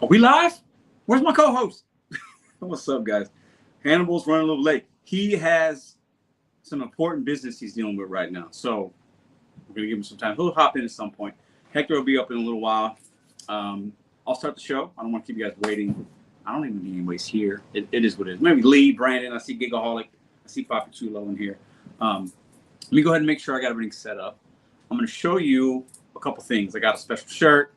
Are we live? Where's my co-host? What's up, guys? Hannibal's running a little late. He has some important business he's dealing with right now. So we're going to give him some time. He'll hop in at some point. Hector will be up in a little while. I'll start the show. I don't want to keep you guys waiting. I don't even need anybody's here. It is what it is. Maybe Lee, Brandon. I see Gigaholic. I see Papi Chulo in here. Let me go ahead and make sure I got everything set up. I'm going to show you a couple things. I got a special shirt.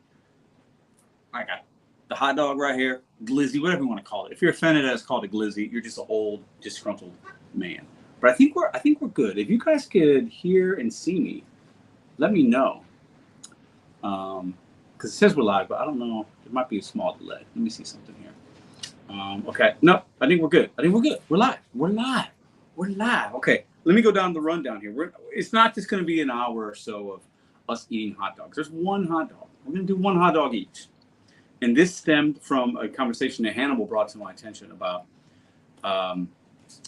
I got the hot dog right here, Glizzy, whatever you want to call it. If you're offended that it's called a Glizzy, you're just an old, disgruntled man. But I think we're good. If you guys could hear and see me, let me know. Because it says we're live, but I don't know. There might be a small delay. Let me see something here. Okay. No, I think we're good. We're live. We're live. Okay. Let me go down the rundown here. It's not just going to be an hour or so of us eating hot dogs. There's one hot dog. We're going to do one hot dog each. And this stemmed from a conversation that Hannibal brought to my attention about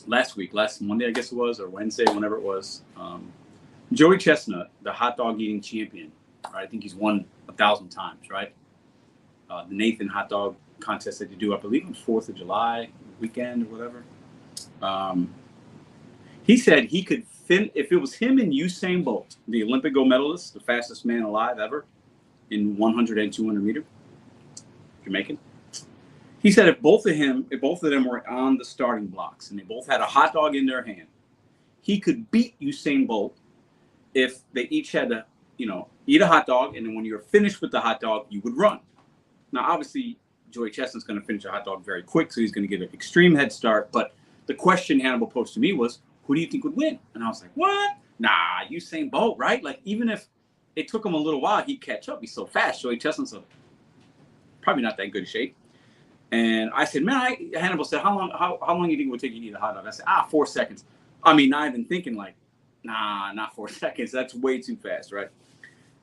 last Monday, I guess it was, or Wednesday, whenever it was. Joey Chestnut, the hot dog eating champion, right? I think he's won 1,000 times, right? The Nathan hot dog contest that you do, I believe, on 4th of July weekend or whatever. He said he could if it was him and Usain Bolt, the Olympic gold medalist, the fastest man alive ever in 100 and 200 meter. Jamaican. He said if both of them were on the starting blocks and they both had a hot dog in their hand, he could beat Usain Bolt if they each had to, eat a hot dog, and then when you're finished with the hot dog, you would run. Now, obviously, Joey Chestnut's going to finish a hot dog very quick, so he's going to get an extreme head start. But the question Hannibal posed to me was, who do you think would win? And I was like, what? Nah, Usain Bolt, right? Like, even if it took him a little while, he'd catch up. He's so fast. Joey Chestnut's probably not that good shape. And I said, Hannibal said, how long do you think it would take you to eat a hot dog? I said, 4 seconds. I mean, not even thinking like, nah, not 4 seconds. That's way too fast, right?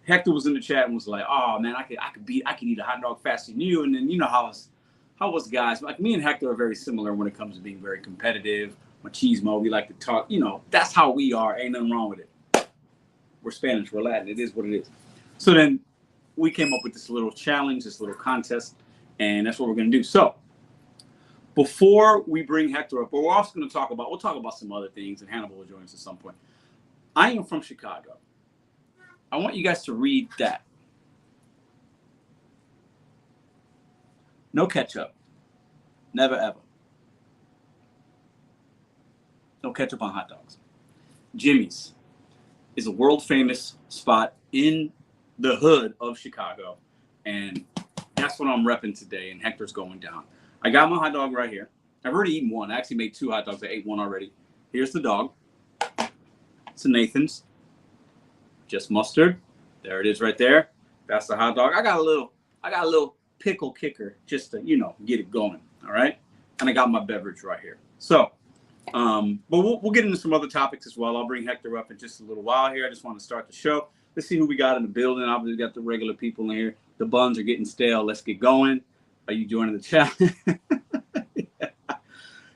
Hector was in the chat and was like, oh man, I could eat a hot dog faster than you. And then how us guys, like me and Hector are very similar when it comes to being very competitive. Machismo, we like to talk, that's how we are. Ain't nothing wrong with it. We're Spanish, we're Latin. It is what it is. So then we came up with this little challenge, this little contest, and that's what we're going to do. So before we bring Hector up, but we're also going to talk about some other things, and Hannibal will join us at some point. I am from Chicago. I want you guys to read that. No ketchup. Never, ever. No ketchup on hot dogs. Jimmy's is a world-famous spot in the hood of Chicago, and that's what I'm repping today, and Hector's going down. I got my hot dog right here. I've already eaten one. I actually made 2 hot dogs. I ate one already. Here's the dog. It's a Nathan's. Just mustard. There it is right there. That's the hot dog. I got a little pickle kicker just to, get it going. All right. And I got my beverage right here. So, but we'll get into some other topics as well. I'll bring Hector up in just a little while here. I just want to start the show. Let's see who we got in the building. Obviously, we got the regular people in here. The buns are getting stale. Let's get going. Are you joining the chat? Yeah.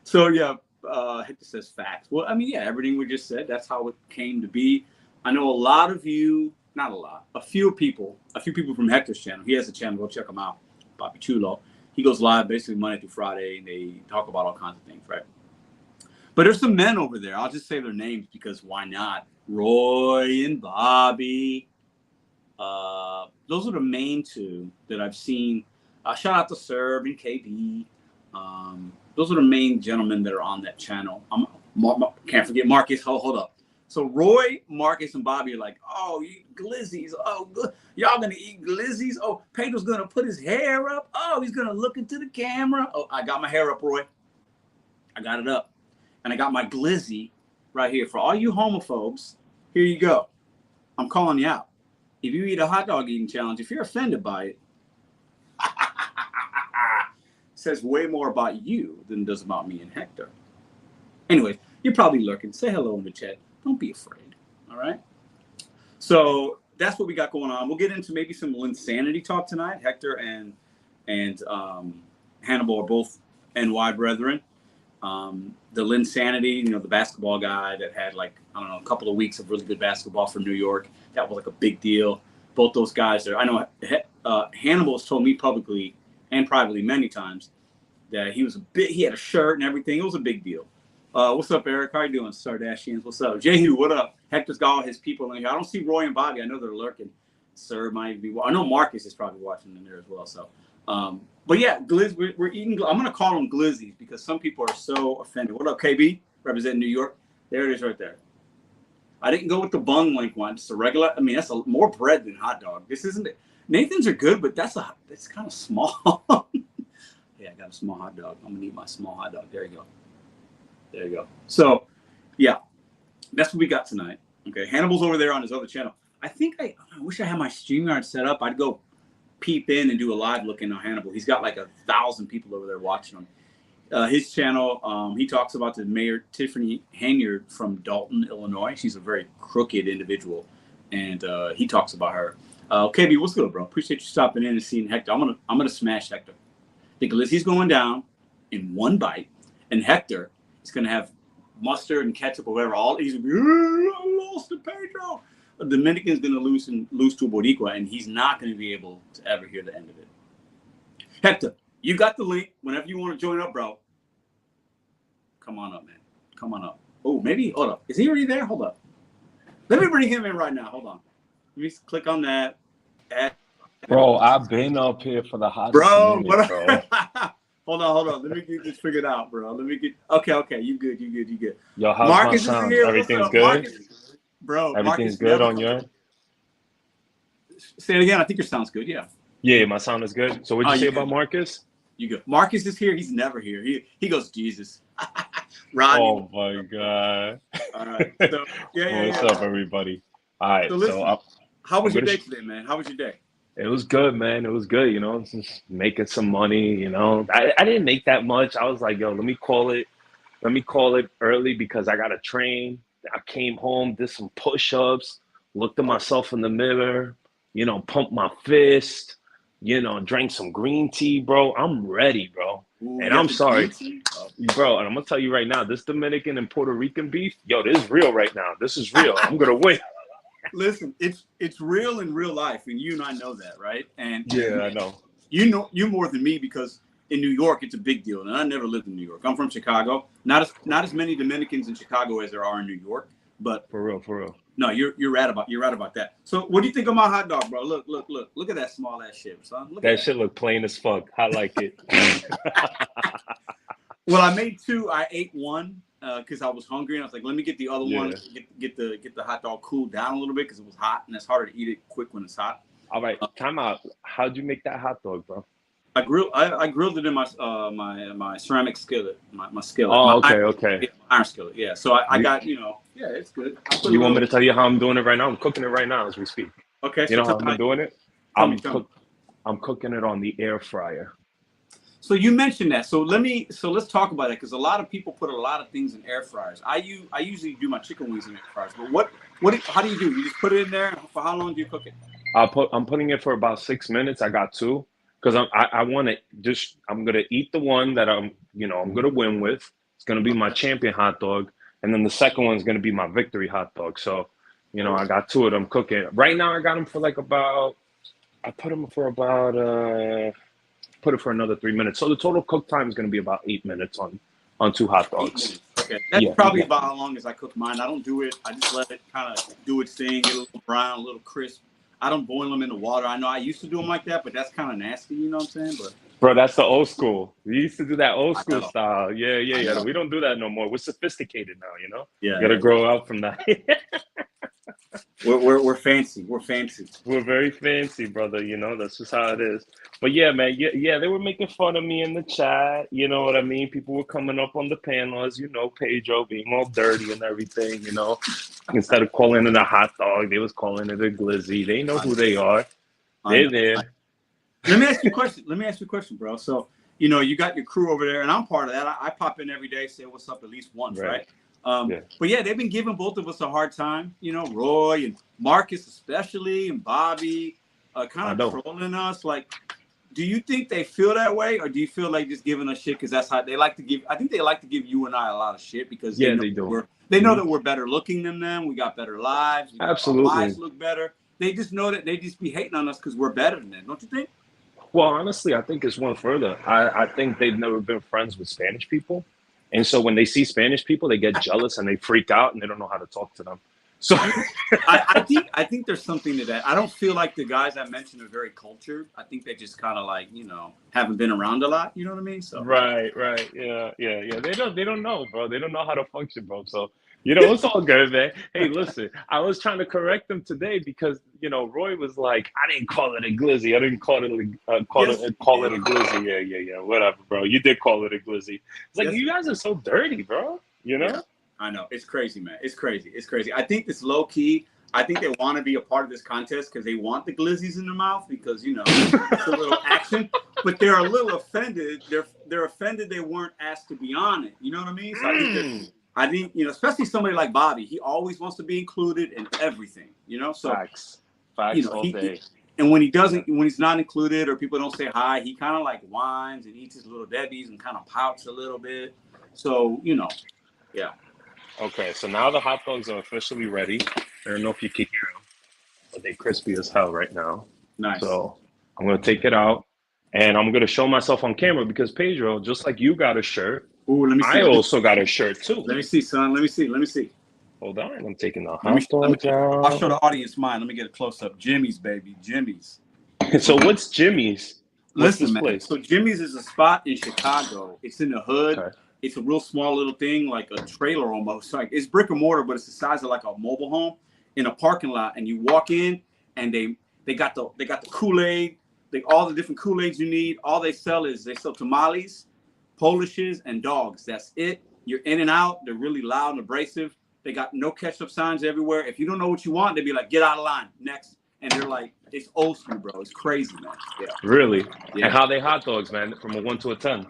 So, Hector says facts. Well, I mean, yeah, everything we just said, that's how it came to be. I know a lot of you, not a lot, a few people from Hector's channel. He has a channel. Go check him out, Papi Chulo. He goes live basically Monday through Friday, and they talk about all kinds of things, right? But there's some men over there. I'll just say their names because why not? Roy and Bobby. Those are the main 2 that I've seen. Shout out to Serb and KB. Those are the main gentlemen that are on that channel. Can't forget Marcus. Hold up. So Roy, Marcus, and Bobby are like, oh, you eat Glizzies. Oh, good. Y'all going to eat Glizzies? Oh, Pedro's going to put his hair up. Oh, he's going to look into the camera. Oh, I got my hair up, Roy. I got it up. And I got my Glizzy right here. For all you homophobes, here you go. I'm calling you out. If you eat a hot dog eating challenge, if you're offended by it, says way more about you than it does about me and Hector. Anyways, you're probably lurking. Say hello in the chat. Don't be afraid. All right? So that's what we got going on. We'll get into maybe some Linsanity talk tonight. Hector and Hannibal are both NY brethren. The Linsanity, the basketball guy that had a couple of weeks of really good basketball for New York. That was a big deal. Both those guys I know Hannibal's told me publicly and privately many times that he had a shirt and everything. It was a big deal. What's up, Eric? How you doing, Sardashians? What's up? Jehu, what up? Hector's got all his people in here. I don't see Roy and Bobby. I know they're lurking. Sir might be. I know Marcus is probably watching in there as well. So, but yeah, we're eating. I'm gonna call them glizzies because some people are so offended. What up, KB? Representing New York. There it is, right there. I didn't go with the bun link one. Just a regular. I mean, that's more bread than hot dog. This isn't. Nathan's are good, but that's kind of small. Yeah, I got a small hot dog. I'm gonna eat my small hot dog. There you go. There you go. So, yeah, that's what we got tonight. Okay, Hannibal's over there on his other channel. I think I wish I had my StreamYard set up. I'd go peep in and do a live looking on Hannibal. He's got like 1,000 people over there watching him. His channel, he talks about the Mayor Tiffany Hanyard from Dalton, Illinois. She's a very crooked individual, and he talks about her. KB, what's good, bro? Appreciate you stopping in and seeing Hector. I'm gonna smash Hector. The Glizzy's going down in one bite, and Hector is gonna have mustard and ketchup or whatever. He's gonna be, I lost to Pedro. The Dominican's gonna lose to Boricua, and he's not gonna be able to ever hear the end of it. Hector, you got the link. Whenever you want to join up, bro, come on up, man. Come on up. Oh, maybe hold up. Is he already there? Hold up. Let me bring him in right now. Hold on. Let me click on that. Bro, I've been up here for the hot minute, bro. Hold on. Let me get this figured out, bro. Okay. You good. Yo, how's Marcus my sound? Is here. Everything's good? Marcus? Bro, everything's good on your end? Say it again. I think your sound's good, yeah. Yeah, my sound is good. So what'd you say about Marcus? You good. Marcus is here. He's never here. He goes, Jesus. Rodney. Oh, my God. All right. So, What's up, everybody? All right. So, listen, how was your day today, man? How was your day? It was good, man. It was good, you know, just making some money, you know. I didn't make that much. I was like, yo, let me call it early because I got to train. I came home, did some push-ups, looked at myself in the mirror, you know, pumped my fist, you know, drank some green tea, bro. I'm ready, bro. Ooh, and I'm sorry, bro. And I'm going to tell you right now, this Dominican and Puerto Rican beef, yo, this is real right now. This is real. I'm going to win. Listen, it's real in real life, and you and I know that, right? And yeah, I know. You know you more than me because in New York it's a big deal, and I never lived in New York. I'm from Chicago. Not as many Dominicans in Chicago as there are in New York, but for real. No, you're right about that. So, what do you think of my hot dog, bro? Look at that small ass shit, son. That shit look plain as fuck. I like it. Well, I made two. I ate one. Because I was hungry and I was like, let me get the other one, get the hot dog cooled down a little bit because it was hot and it's harder to eat it quick when it's hot. All right, time out. How'd you make that hot dog, bro? I grilled it in my my ceramic skillet, my skillet. Oh, okay. Iron skillet, yeah. So I got, you know, yeah, it's good. You want me to tell you how I'm doing it right now? I'm cooking it right now as we speak. Okay. You know how I'm doing it? I'm cooking it on the air fryer. So you mentioned that. So let's talk about it because a lot of people put a lot of things in air fryers. I usually do my chicken wings in air fryers. But how do you do? You just put it in there. For how long do you cook it? I'm putting it for about 6 minutes. I got two because I'm gonna eat the one that I'm gonna win with. It's gonna be my champion hot dog, and then the second one is gonna be my victory hot dog. So, you know, I got two of them cooking right now. I got them for like about. I put them for about. Put it for another 3 minutes. So the total cook time is going to be about 8 minutes on two hot dogs. Okay. That's probably about how long as I cook mine. I don't do it. I just let it kind of do its thing, get a little brown, a little crisp. I don't boil them in the water. I know I used to do them like that, but that's kind of nasty, you know what I'm saying? But bro, that's the old school. We used to do that old school style. Yeah. We don't do that no more. We're sophisticated now, you know? Yeah. You got to grow out from that. We're fancy. We're fancy. We're very fancy, brother. You know, that's just how it is. But yeah, man. Yeah, they were making fun of me in the chat. You know what I mean? People were coming up on the panel, as you know, Pedro being all dirty and everything, you know. Instead of calling it a hot dog, they was calling it a glizzy. They know who they are. They're there. Let me ask you a question, bro. So, you know, you got your crew over there, and I'm part of that. I pop in every day, say what's up at least once, right? But yeah, they've been giving both of us a hard time. You know, Roy and Marcus especially, and Bobby, kind of trolling us. Like, do you think they feel that way, or do you feel like just giving us shit because that's how they like to give? I think they like to give you and I a lot of shit because they do. They know that we're better looking than them. We got better lives. Absolutely, our lives look better. They just know that they just be hating on us because we're better than them. Don't you think? Well, honestly, I think it's one further. I think they've never been friends with Spanish people. And so when they see Spanish people, they get jealous and they freak out and they don't know how to talk to them. So I think there's something to that. I don't feel like the guys I mentioned are very cultured. I think they just kind of like, haven't been around a lot. You know what I mean? So right. Yeah. They don't know, bro. They don't know how to function, bro. So, it's all good, man. Hey, listen, I was trying to correct them today because, Roy was like, I didn't call it a glizzy. I didn't call it yes, call it a glizzy. Yeah. Whatever, bro. You did call it a glizzy. It's like, yes, you guys are so dirty, bro. You yeah. know? I know it's crazy, man. It's crazy. It's crazy. I think it's low key. I think they want to be a part of this contest because they want the glizzies in their mouth because it's a little action. But they're a little offended. They're offended they weren't asked to be on it. You know what I mean? So I think especially somebody like Bobby, he always wants to be included in everything. So Facts all day. And when he doesn't, when he's not included or people don't say hi, he kind of like whines and eats his little Debbie's and kind of pouts a little bit. So yeah. Okay, so now the hot dogs are officially ready. I don't know if you can hear them, but they're crispy as hell right now. Nice. So I'm gonna take it out, and I'm gonna show myself on camera because Pedro, just like you got a shirt, Ooh, let me see. I also got a shirt too. Let me see, son. Let me see. Hold on, I'm taking the hot dogs I'll show out. the audience mine. Let me get a close up. Jimmy's, baby. Jimmy's. So what's Jimmy's? What's Listen, this man. place? So Jimmy's is a spot in Chicago. It's in the hood. Okay. It's a real small little thing, like a trailer almost. Like it's brick and mortar, but it's the size of like a mobile home in a parking lot. And you walk in, and they got the Kool-Aid, all the different Kool-Aids you need. All they sell tamales, Polishes, and dogs. That's it. You're in and out. They're really loud and abrasive. They got no ketchup signs everywhere. If you don't know what you want, they'd be like, "Get out of line, next." And they're like, "It's old school, bro. It's crazy, man." Yeah. Really? Yeah. And how they hot dogs, man? From a 1 to a 10?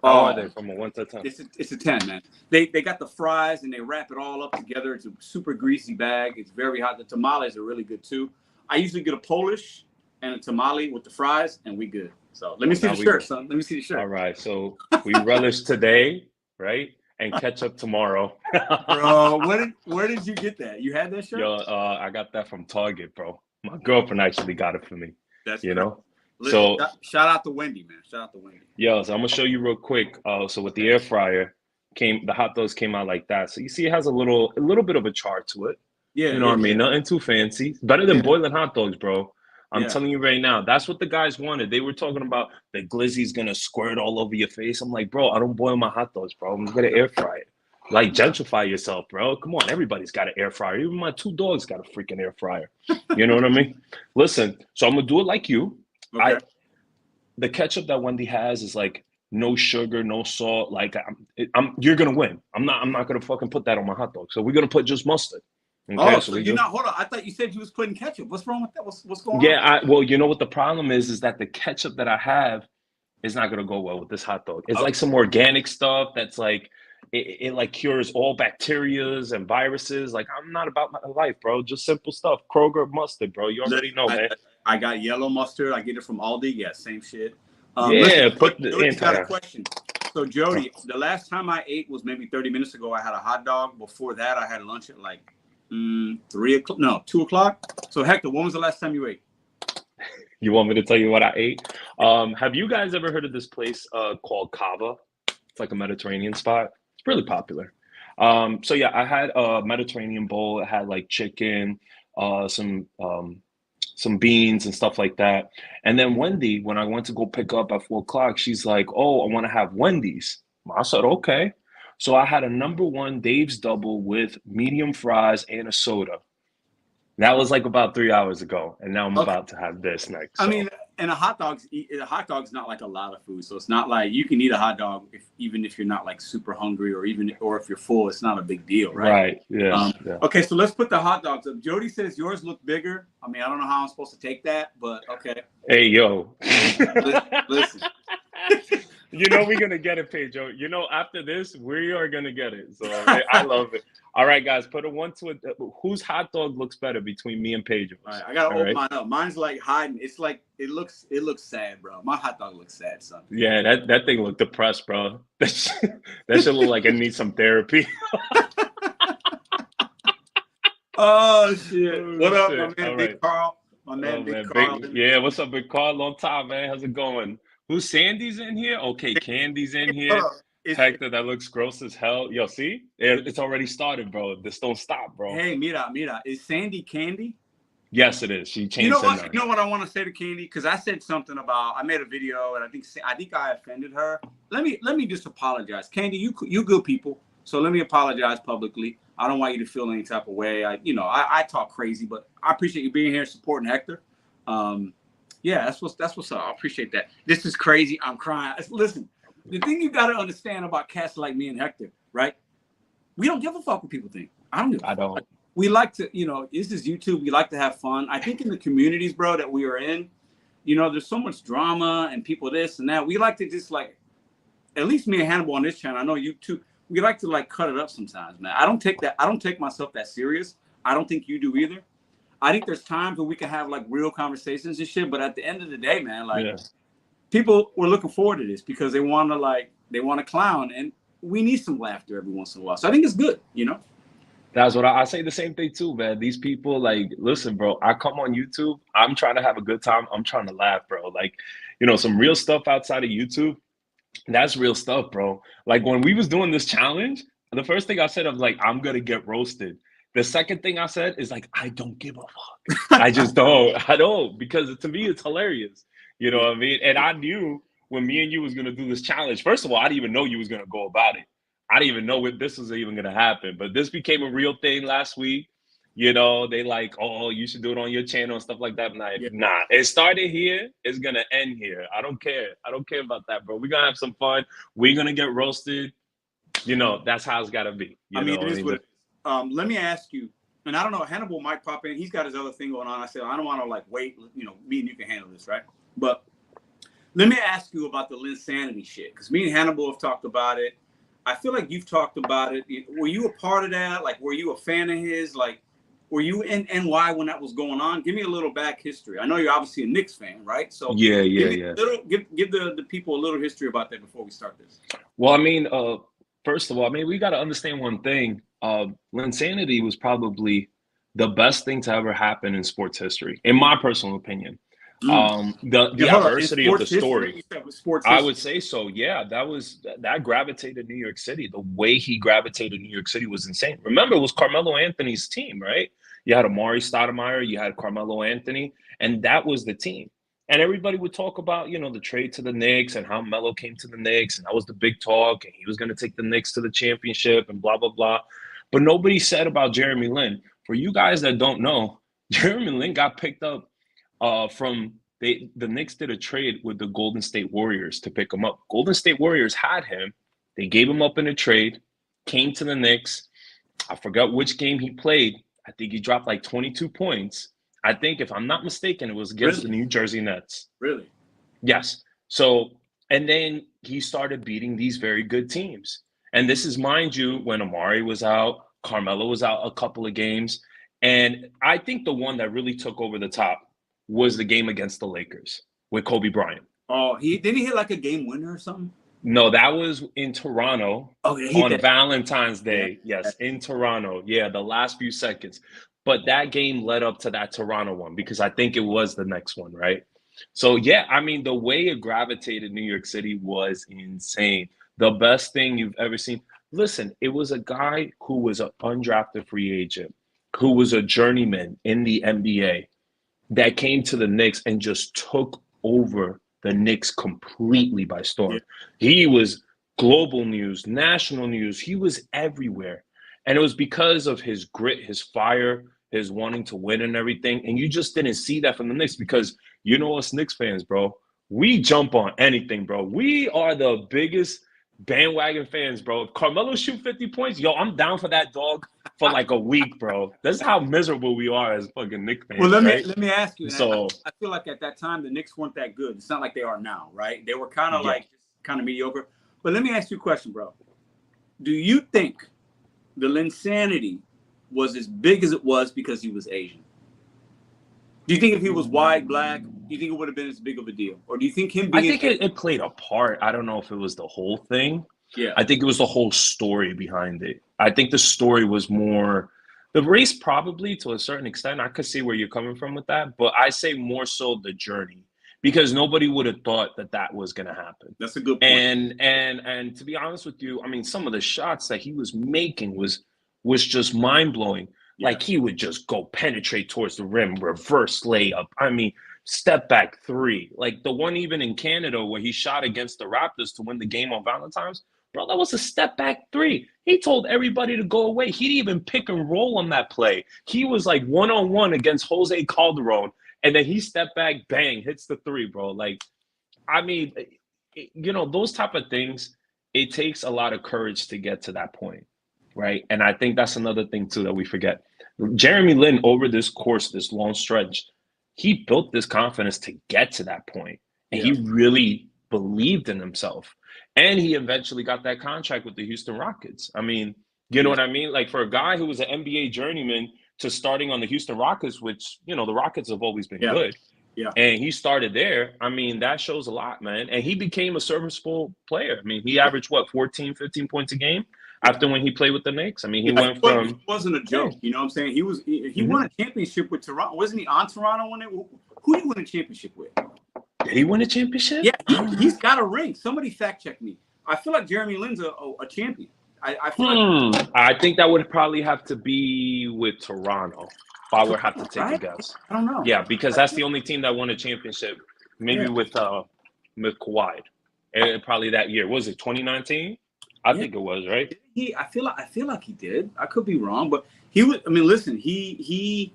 How are they from a 1 to a 10? It's a 10, man. They got the fries and they wrap it all up together. It's a super greasy bag. It's very hot. The tamales are really good too. I usually get a Polish and a tamale with the fries, and we good. So let me see the shirt, son. Let me see the shirt. All right. So we relish today, right? And ketchup tomorrow. Bro, where did you get that? You had that shirt? Yo, I got that from Target, bro. My girlfriend actually got it for me. That's you know. Listen, so shout out to Wendy, man. Shout out to Wendy. Yo, so I'm gonna show you real quick. So with the air fryer, the hot dogs came out like that. So you see, it has a little bit of a char to it. Yeah, you know what I mean. Nothing too fancy. Better than boiling hot dogs, bro. I'm telling you right now. That's what the guys wanted. They were talking about the glizzy's gonna squirt all over your face. I'm like, bro, I don't boil my hot dogs, bro. I'm gonna air fry it. Like, gentrify yourself, bro. Come on, everybody's got an air fryer. Even my 2 dogs got a freaking air fryer. You know what I mean? Listen, so I'm gonna do it like you. Okay. The ketchup that Wendy has is like no sugar, no salt. Like, you're gonna win. I'm not gonna fucking put that on my hot dog. So we're gonna put just mustard. Okay, so you're not. Hold on. I thought you said you was putting ketchup. What's wrong with that? What's going on? Yeah, well, you know what the problem is that the ketchup that I have is not gonna go well with this hot dog. It's like some organic stuff that's like it like cures all bacterias and viruses. Like, I'm not about my life, bro. Just simple stuff. Kroger mustard, bro. You already know, man. I got yellow mustard. I get it from Aldi. Yeah, same shit. Jody's got a question. So Jody, the last time I ate was maybe 30 minutes ago. I had a hot dog. Before that, I had lunch at like 3 o'clock. No, 2 o'clock. So Hector, when was the last time you ate? You want me to tell you what I ate? Have you guys ever heard of this place called Cava? It's like a Mediterranean spot. It's really popular. So yeah, I had a Mediterranean bowl. It had like chicken, some beans and stuff like that. And then Wendy, when I went to go pick up at 4 o'clock, she's like, "Oh, I want to have Wendy's." I said, "Okay." So I had a #1 Dave's double with medium fries and a soda. That was like about 3 hours ago, and now I'm about to have this next. So. I mean, and a hot dog's not like a lot of food, so it's not like you can eat a hot dog even if you're not like super hungry or if you're full, it's not a big deal, right? Right. Yeah. Okay, so let's put the hot dogs up. Jody says yours look bigger. I mean, I don't know how I'm supposed to take that, but okay. Hey, yo. Listen. You know we're gonna get it, Pedro. You know, after this, we are gonna get it. So I love it. All right, guys, put a 1 to it. Whose hot dog looks better between me and Pedro? All right, I gotta open mine up. Mine's like hiding. It's like it looks sad, bro. My hot dog looks sad, son. Yeah, that thing looked depressed, bro. That should look like it needs some therapy. Oh shit! What up, my man, Big Carl? My man, Oh Big man, Carl. yeah. What's up, Big Carl? Long time, man. How's it going? Who's Sandy's in here? Okay, Candy's in Hold here. up. Hector, that looks gross as hell. Yo, see, it's already started, bro. This don't stop, bro. Hey, mira. Is Sandy Candy? Yes, it is. She You changed know her what? name. You know what I want to say to Candy, because I said something about, I made a video and I think I offended her. Let me just apologize, Candy. You good people, so let me apologize publicly. I don't want you to feel any type of way. I talk crazy, but I appreciate you being here supporting Hector. Yeah, that's what's up. I appreciate that. This is crazy. I'm crying. Listen, the thing you got to understand about cats like me and Hector, right? We don't give a fuck what people think. I don't give a fuck. I don't. We like to, this is YouTube. We like to have fun. I think in the communities, bro, that we are in, there's so much drama and people this and that. We like to just like, at least me and Hannibal on this channel, I know you too, we like to like cut it up sometimes, man. I don't take myself that serious. I don't think you do either. I think there's times where we can have like real conversations and shit, but at the end of the day, man, like people were looking forward to this because they want to clown, and we need some laughter every once in a while. So I think it's good, That's what I say the same thing too, man. These people, like, listen, bro, I come on YouTube, I'm trying to have a good time. I'm trying to laugh, bro. Like, some real stuff outside of YouTube, that's real stuff, bro. Like when we was doing this challenge, the first thing I said, I was like, I'm gonna get roasted. The second thing I said is like, I don't give a fuck. I just don't. I don't, because to me it's hilarious. You know what I mean? And I knew when me and you was gonna do this challenge. First of all, I didn't even know you was gonna go about it. I didn't even know this was even gonna happen. But this became a real thing last week. They like, oh, you should do it on your channel and stuff like that. Nah, it started here. It's gonna end here. I don't care. I don't care about that, bro. We're gonna have some fun. We're gonna get roasted. That's how it's gotta be. It is what it is. Let me ask you, and I don't know, Hannibal might pop in. He's got his other thing going on. I said, I don't want to like wait, me and you can handle this, right? But let me ask you about the Linsanity shit, because me and Hannibal have talked about it. I feel like you've talked about it. Were you a part of that? Like, were you a fan of his? Like, were you in NY when that was going on? Give me a little back history. I know you're obviously a Knicks fan, right? So yeah. Give the people a little history about that before we start this. Well, first of all, we got to understand one thing. Linsanity was probably the best thing to ever happen in sports history, in my personal opinion. The adversity of the story, I would say so. Yeah, that gravitated New York City. The way he gravitated New York City was insane. Remember, it was Carmelo Anthony's team, right? You had Amari Stoudemire, you had Carmelo Anthony, and that was the team. And everybody would talk about, the trade to the Knicks and how Melo came to the Knicks, and that was the big talk, and he was going to take the Knicks to the championship and blah, blah, blah. But nobody said about Jeremy Lin. For you guys that don't know, Jeremy Lin got picked up from the Knicks did a trade with the Golden State Warriors to pick him up. Golden State Warriors had him. They gave him up in a trade, came to the Knicks. I forgot which game he played. I think he dropped like 22 points. I think, if I'm not mistaken, it was against the New Jersey Nets. Really? Yes. So, and then he started beating these very good teams. And this is, mind you, when Amari was out, Carmelo was out a couple of games. And I think the one that really took over the top was the game against the Lakers with Kobe Bryant. Oh, didn't he hit like a game winner or something? No, that was in Toronto on Valentine's Day. Yeah. Yes, in Toronto. Yeah, the last few seconds. But that game led up to that Toronto one because I think it was the next one, right? So, yeah, the way it gravitated New York City was insane. The best thing you've ever seen. Listen, it was a guy who was an undrafted free agent, who was a journeyman in the NBA, that came to the Knicks and just took over the Knicks completely by storm. Yeah. He was global news, national news. He was everywhere. And it was because of his grit, his fire, his wanting to win and everything. And you just didn't see that from the Knicks because, us Knicks fans, bro, we jump on anything, bro. We are the biggest bandwagon fans, bro. If Carmelo shoot 50 points, yo, I'm down for that dog for like a week, bro. That's how miserable we are as fucking Knicks fans. Well, let right? me ask you. So I feel like at that time the Knicks weren't that good. It's not like they are now, right? They were kind of like kind of mediocre. But let me ask you a question, bro. Do you think the Linsanity was as big as it was because he was Asian? Do you think if he was white, black, do you think it would have been as big of a deal? Or do you think him being... I think it played a part. I don't know if it was the whole thing. Yeah. I think it was the whole story behind it. I think the story was more The race probably to a certain extent, I could see where you're coming from with that, but I say more so the journey because nobody would have thought that that was going to happen. That's a good point. And to be honest with you, I mean, some of the shots that he was making was just mind blowing. Yeah. Like he would just go penetrate towards the rim, reverse layup. I mean, step back three. Like the one even in Canada where he shot against the Raptors to win the game on Valentine's. Bro, that was a step back three. He told everybody to go away. He didn't even pick and roll on that play. He was like one-on-one against Jose Calderon, and then he stepped back, bang, hits the three, bro. Like, I mean, you know, those type of things, it takes a lot of courage to get to that point, right? And I think that's another thing, too, that we forget. Jeremy Lin, over this course, this long stretch, he built this confidence to get to that point, and he really believed in himself. And he eventually got that contract with the Houston Rockets. I mean, you know what I mean? Like for a guy who was an NBA journeyman to starting on the Houston Rockets, which, you know, the Rockets have always been good. Yeah. And he started there. I mean, that shows a lot, man. And he became a serviceable player. I mean, he averaged what, 14, 15 points a game after when he played with the Knicks. I mean, he went from It wasn't a joke, you know what I'm saying? He won a championship with Toronto. Wasn't he on Toronto when who did he win a championship with? Did he win a championship? Yeah, he's got a ring. Somebody fact check me. I feel like Jeremy Lin's a champion. I feel like I think that would probably have to be with Toronto. If I would have to take a guess. I don't know. Yeah, because that's the only team that won a championship. Maybe with Kawhi. And probably that year. Was it 2019? I think it was, right? I feel like he did. I could be wrong, but he was. I mean, listen, he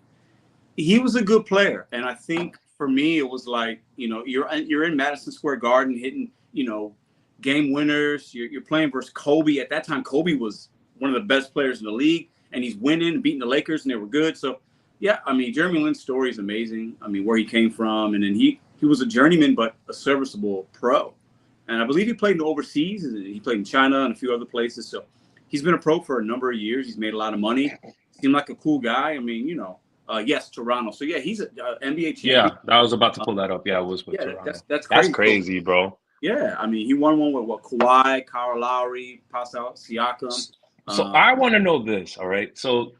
was a good player, and I think for me it was like, you know, you're in Madison Square Garden hitting, you know, game winners. You're playing versus Kobe. At that time, Kobe was one of the best players in the league, and he's winning, beating the Lakers, and they were good. So, yeah, I mean, Jeremy Lin's story is amazing. I mean, where he came from, and then he was a journeyman, but a serviceable pro. And I believe he played in overseas. He played in China and a few other places. So he's been a pro for a number of years. He's made a lot of money. Seemed like a cool guy. I mean, you know, yes, Toronto. So, yeah, he's an NBA champion. Yeah, I was about to pull that up. Yeah, it was with Toronto. That's crazy. That's crazy, bro. Yeah, I mean, he won one with Kawhi, Kyle Lowry, Pascal Siakam. So I want to know this, all right? So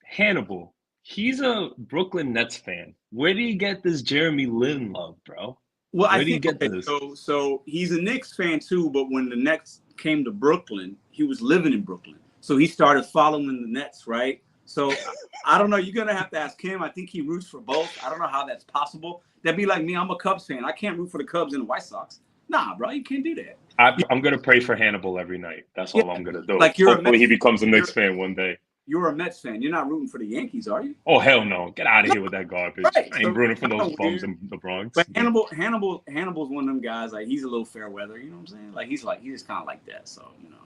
Hannibal, he's a Brooklyn Nets fan. Where do you get this Jeremy Lin love, bro? Well, Where do you get this? So he's a Knicks fan too, but when the Nets came to Brooklyn, he was living in Brooklyn. So he started following the Nets, right? So I don't know. You're going to have to ask him. I think he roots for both. I don't know how that's possible. That'd be like me. I'm a Cubs fan. I can't root for the Cubs and the White Sox. Nah, bro, you can't do that. I'm going to pray for Hannibal every night. That's all I'm going to do. Like hopefully he becomes a Knicks fan one day. You're a Mets fan. You're not rooting for the Yankees, are you? Oh, hell no. Get out of here with that garbage. Right. I ain't rooting for those bums in the Bronx. But Hannibal's one of them guys, like, he's a little fair weather, you know what I'm saying? Like, he's just kind of like that, so, you know.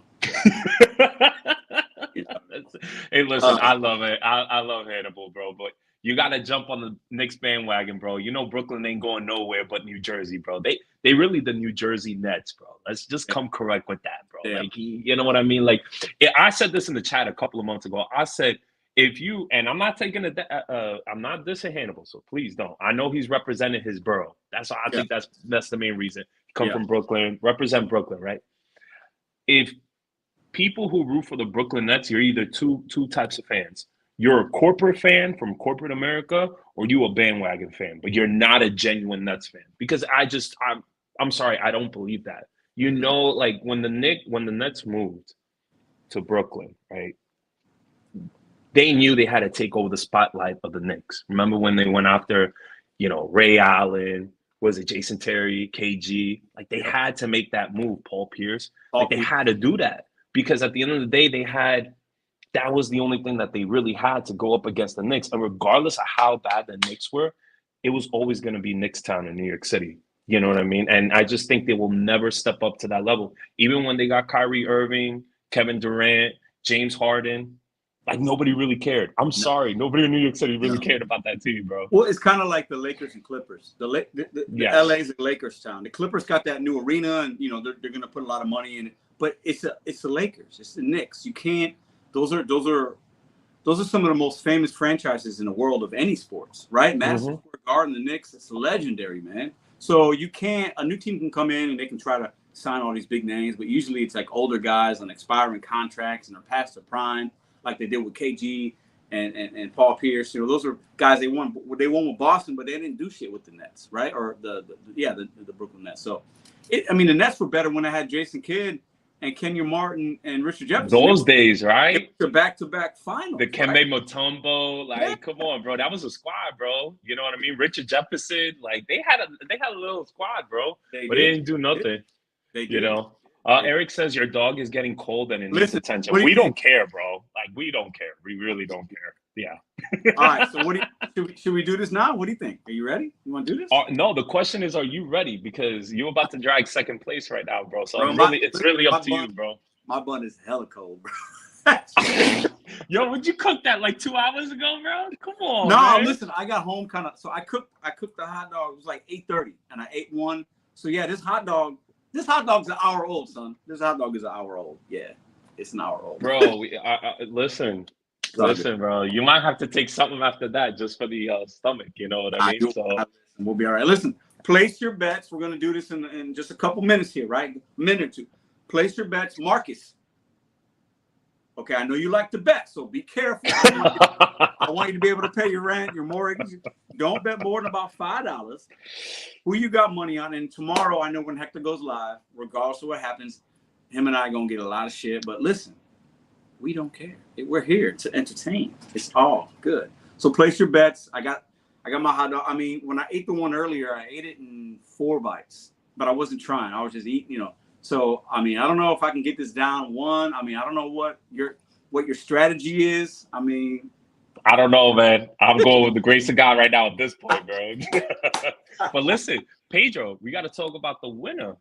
Hey, listen, I love it. I love Hannibal, bro, but you got to jump on the Knicks bandwagon, bro. You know Brooklyn ain't going nowhere but New Jersey, bro. They really the New Jersey Nets, bro. Let's just come correct with that, bro. Yeah. Like, you know what I mean? Like, I said this in the chat a couple of months ago. I said, if you, and I'm not taking I'm not dissing Hannibal, so please don't. I know he's representing his borough. That's why I think that's the main reason. Come from Brooklyn, represent Brooklyn, right? If people who root for the Brooklyn Nets, you're either two types of fans. You're a corporate fan from corporate America, or you a bandwagon fan, but you're not a genuine Nets fan. Because I'm sorry, I don't believe that. You know, like when the Nets moved to Brooklyn, right? They knew they had to take over the spotlight of the Knicks. Remember when they went after, you know, Ray Allen, was it Jason Terry, KG? Like they had to make that move, Paul Pierce. Like they had to do that because at the end of the day, that was the only thing that they really had to go up against the Knicks. And regardless of how bad the Knicks were, it was always going to be Knicks Town in New York City. You know what I mean? And I just think they will never step up to that level. Even when they got Kyrie Irving, Kevin Durant, James Harden, like nobody really cared. I'm sorry. Nobody in New York City really cared about that team, bro. Well, it's kind of like the Lakers and Clippers. The LA's a Lakers town. The Clippers got that new arena and, you know, they're going to put a lot of money in it. But it's the Lakers. It's the Knicks. You can't. Those are some of the most famous franchises in the world of any sports, right? Madison Square Garden, the Knicks, it's legendary, man. So you can't. A new team can come in and they can try to sign all these big names, but usually it's like older guys on expiring contracts and they're past their prime, like they did with KG and Paul Pierce. You know, those are guys they won with Boston, but they didn't do shit with the Nets, right? Or the Brooklyn Nets. So, I mean, the Nets were better when I had Jason Kidd and Kenya Martin and Richard Jefferson. Those days, right? The back-to-back finals. The Kembe right? Mutombo, like, come on, bro. That was a squad, bro. You know what I mean? Richard Jefferson, like, they had a little squad, bro. They didn't do nothing. They did. You know? Eric says your dog is getting cold and it needs attention. We don't care, bro. Like, we don't care. We really don't care. Yeah. All right. So should we do this now? What do you think? Are you ready? You want to do this? No, the question is, are you ready? Because you're about to drag second place right now, bro. So it's really up to you, bro. My bun is hella cold, bro. Yo, would you cook that like 2 hours ago, bro? Come on. No, man. Listen, I got home so I cooked the hot dog. It was like 8:30 and I ate one. So yeah, this hot dog's an hour old, son. This hot dog is an hour old. Yeah, it's an hour old. Bro, listen, bro. You might have to take something after that just for the stomach. You know what I mean? So we'll be all right. Listen, place your bets. We're gonna do this in just a couple minutes here, right? A minute or two. Place your bets, Marcus. Okay, I know you like to bet, so be careful. I want you to be able to pay your rent, your mortgage. Don't bet more than about $5. Who you got money on? And tomorrow, I know when Hector goes live, regardless of what happens, him and I are gonna get a lot of shit. But listen, we don't care. We're here to entertain. It's all good. So place your bets. I got my hot dog. I mean, when I ate the one earlier, I ate it in 4 bites, but I wasn't trying. I was just eating, you know. So, I mean, I don't know if I can get this down one. I mean, I don't know what your strategy is. I mean, I don't know, man. I'm going with the grace of God right now at this point, bro. But listen, Pedro, we got to talk about the winner.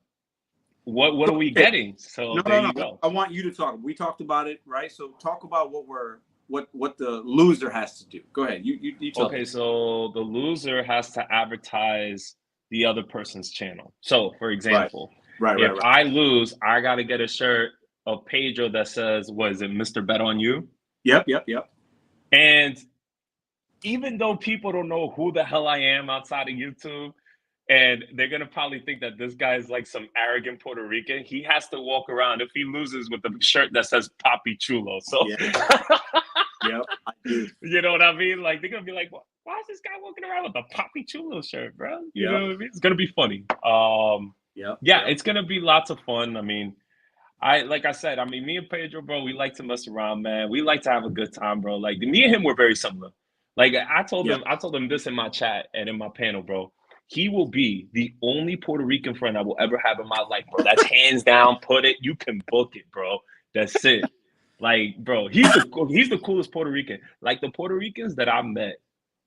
What are we getting? So you go. I want you to talk. We talked about it, right? So talk about what the loser has to do. Go ahead. You tell Okay, me. so the loser has to advertise the other person's channel. So, for example, if I lose, I got to get a shirt of Pedro that says, what is it, Mr. Bet on You? Yep. And even though people don't know who the hell I am outside of YouTube, and they're going to probably think that this guy is like some arrogant Puerto Rican, he has to walk around if he loses with a shirt that says Papi Chulo. So, yep, I do. You know what I mean? Like, they're going to be like, why is this guy walking around with a Papi Chulo shirt, bro? You know what I mean? It's going to be funny. It's going to be lots of fun. I mean, like I said, me and Pedro, bro, we like to mess around, man. We like to have a good time, bro. Like, me and him were very similar. Like, I told him this in my chat and in my panel, bro. He will be the only Puerto Rican friend I will ever have in my life, bro. That's hands down. Put it. You can book it, bro. That's it. Like, bro, he's the coolest Puerto Rican. Like, the Puerto Ricans that I met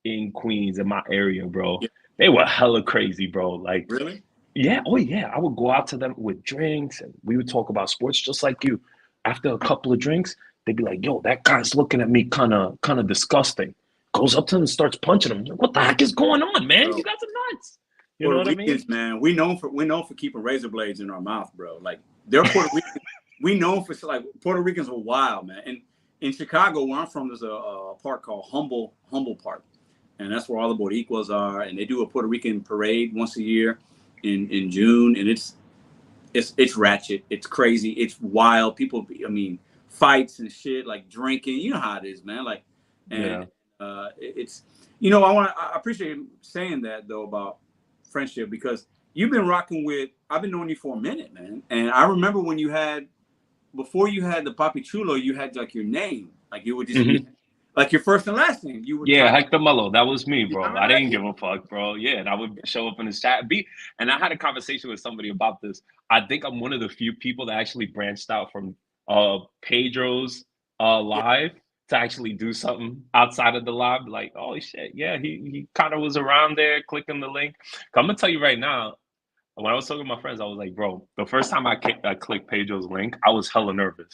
in Queens, in my area, bro, they were hella crazy, bro. Like, really? Yeah. Oh, yeah. I would go out to them with drinks and we would talk about sports just like you. After a couple of drinks, they'd be like, yo, that guy's looking at me kind of disgusting. Goes up to him and starts punching him. Like, what the heck is going on, man? Bro, you guys are nuts. You know what I mean? Man, we known for keeping razor blades in our mouth, bro. Like, they're Puerto Ricans. We known for, like, Puerto Ricans were wild, man. And in Chicago, where I'm from, there's a park called Humble Park. And that's where all the Boricuas are. And they do a Puerto Rican parade once a year in June. And it's ratchet. It's crazy. It's wild. People, fights and shit, like drinking. You know how it is, man. Like, and it's, I appreciate you saying that, though, about friendship, because you've been rocking with, I've been knowing you for a minute, man. And I remember when before you had the Papi Chulo, you had like your name. Like, you would just be, like, your first and last name. You would Hector Mello. That was me, bro. I didn't give a fuck, bro. Yeah, and I would show up in the chat. And I had a conversation with somebody about this. I think I'm one of the few people that actually branched out from Pedro's live to actually do something outside of the live. Like, oh shit, yeah, he kind of was around there clicking the link. I'm gonna tell you right now, when I was talking to my friends, I was like, bro, the first time I clicked Pedro's link, I was hella nervous.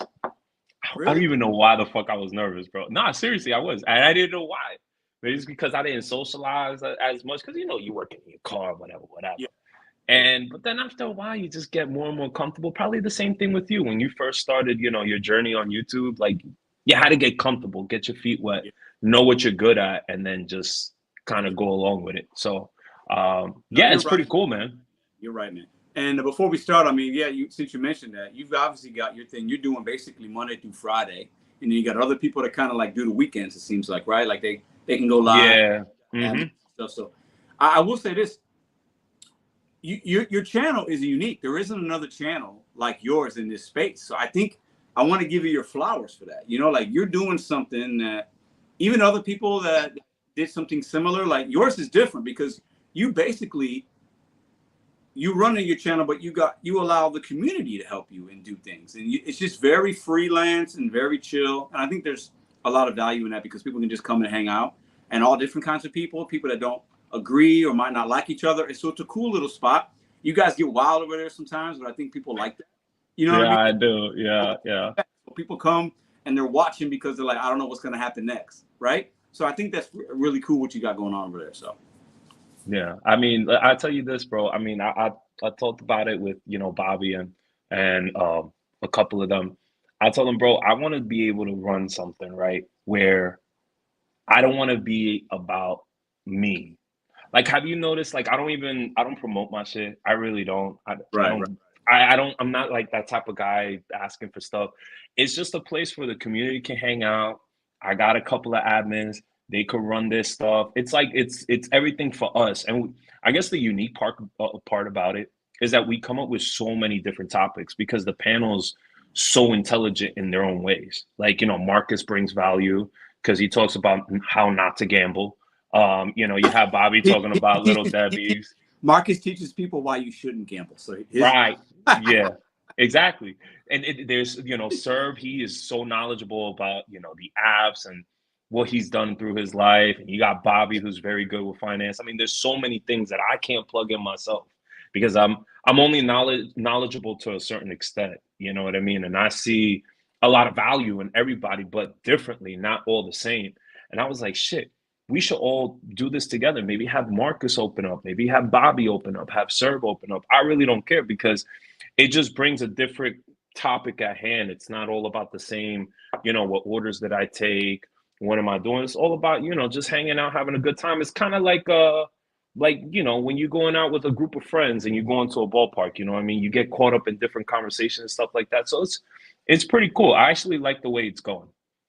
Really? I don't even know why the fuck I was nervous, bro. Nah, seriously, I was. And I didn't know why. Maybe it's because I didn't socialize as much. Because, you work in your car, whatever. Yeah. But then after a while, you just get more and more comfortable. Probably the same thing with you. When you first started, your journey on YouTube, like, you had to get comfortable, get your feet wet, know what you're good at, and then just kind of go along with it. So, it's pretty cool, man. You're right, man. And before we start, since you mentioned that, you've obviously got your thing. You're doing basically Monday through Friday, and then you got other people that kind of like do the weekends. It seems like, right? Like they can go live. Yeah. Stuff. So I will say this: your channel is unique. There isn't another channel like yours in this space. So I think I want to give you your flowers for that. You know, like you're doing something that even other people that did something similar, like yours is different because you basically you run your channel, but you allow the community to help you and do things, and it's just very freelance and very chill. And I think there's a lot of value in that because people can just come and hang out, and all different kinds of people that don't agree or might not like each other. And so it's a cool little spot. You guys get wild over there sometimes, but I think people like that. You know Yeah, what I mean? I do. Yeah. People come and they're watching because they're like, I don't know what's going to happen next, right? So I think that's really cool what you got going on over there. So. Yeah, I mean, I tell you this, bro. I mean, I talked about it with Bobby and a couple of them. I told them, bro, I want to be able to run something right where I don't want to be about me. Like, have you noticed? Like, I don't promote my shit. I really don't. I Right. don't. I'm not like that type of guy asking for stuff. It's just a place where the community can hang out. I got a couple of admins. They could run this stuff. It's like it's everything for us. And I guess the unique part about it is that we come up with so many different topics because the panel's so intelligent in their own ways. Like, Marcus brings value because he talks about how not to gamble. You have Bobby talking about little Debbie's. Marcus teaches people why you shouldn't gamble. So Right. Yeah, exactly. And there's, Serb, he is so knowledgeable about, the apps and what he's done through his life. And you got Bobby, who's very good with finance. I mean, there's so many things that I can't plug in myself because I'm only knowledgeable to a certain extent. You know what I mean? And I see a lot of value in everybody, but differently, not all the same. And I was like, shit, we should all do this together. Maybe have Marcus open up, maybe have Bobby open up, have Serb open up. I really don't care because it just brings a different topic at hand. It's not all about the same, what orders did I take? What am I doing? It's all about, just hanging out, having a good time. It's kind of like when you're going out with a group of friends and you go into a ballpark, you know what I mean? You get caught up in different conversations and stuff like that. So it's pretty cool. I actually like the way it's going.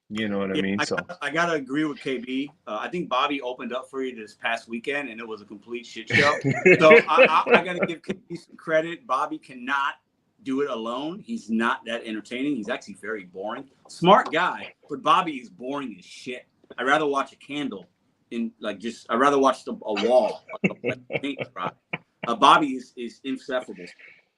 You know what I mean? I gotta agree with KB. I think Bobby opened up for you this past weekend, and it was a complete shit show. So I gotta give KB some credit. Bobby cannot do it alone. He's not that entertaining. He's actually very boring. Smart guy, but Bobby is boring as shit. I'd rather watch a candle I'd rather watch a wall. Paint dry. Bobby is insufferable.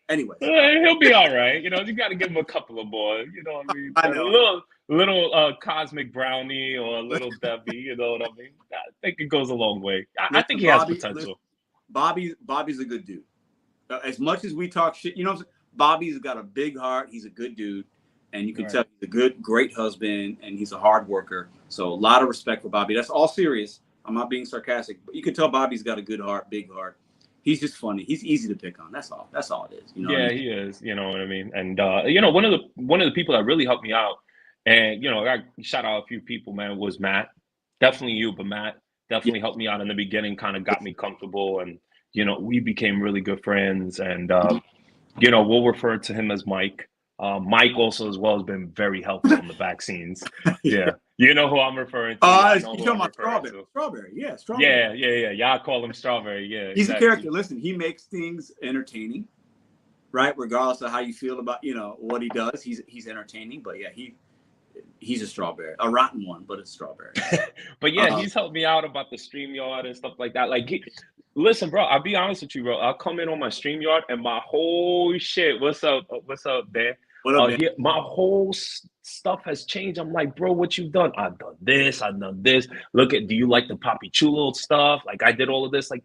Anyway, he'll be all right. You got to give him a couple of more. You know what I mean? I know. A little cosmic brownie or a little Debbie. You know what I mean? I think it goes a long way. I think he has potential. Bobby's a good dude. As much as we talk shit, Bobby's got a big heart. He's a good dude, and you can tell he's a great husband, and he's a hard worker. So a lot of respect for Bobby. That's all serious. I'm not being sarcastic, but you can tell Bobby's got a good heart, big heart. He's just funny. He's easy to pick on. That's all. That's all it is. He is. You know what I mean? And one of the people that really helped me out, and I shout out a few people, man, was Matt. Definitely you, but Matt definitely helped me out in the beginning. Kind of got me comfortable, and we became really good friends. And we'll refer to him as Mike. Mike also as well has been very helpful in the vaccines. Yeah. You know who I'm referring to. You're talking about Strawberry. Strawberry, yeah, Strawberry. Yeah. Y'all call him Strawberry. Yeah, he's a character. Listen, he makes things entertaining, right? Regardless of how you feel about what he does, he's entertaining. But yeah, he's a strawberry, a rotten one, but it's strawberry. But yeah, he's helped me out about the StreamYard and stuff like that. Like, listen, bro, I'll be honest with you, bro. I'll come in on my StreamYard and my whole shit. What's up, man? My whole stuff has changed. I'm like, bro, what you've done? I've done this. Look do you like the Papi Chulo stuff? Like, I did all of this. Like,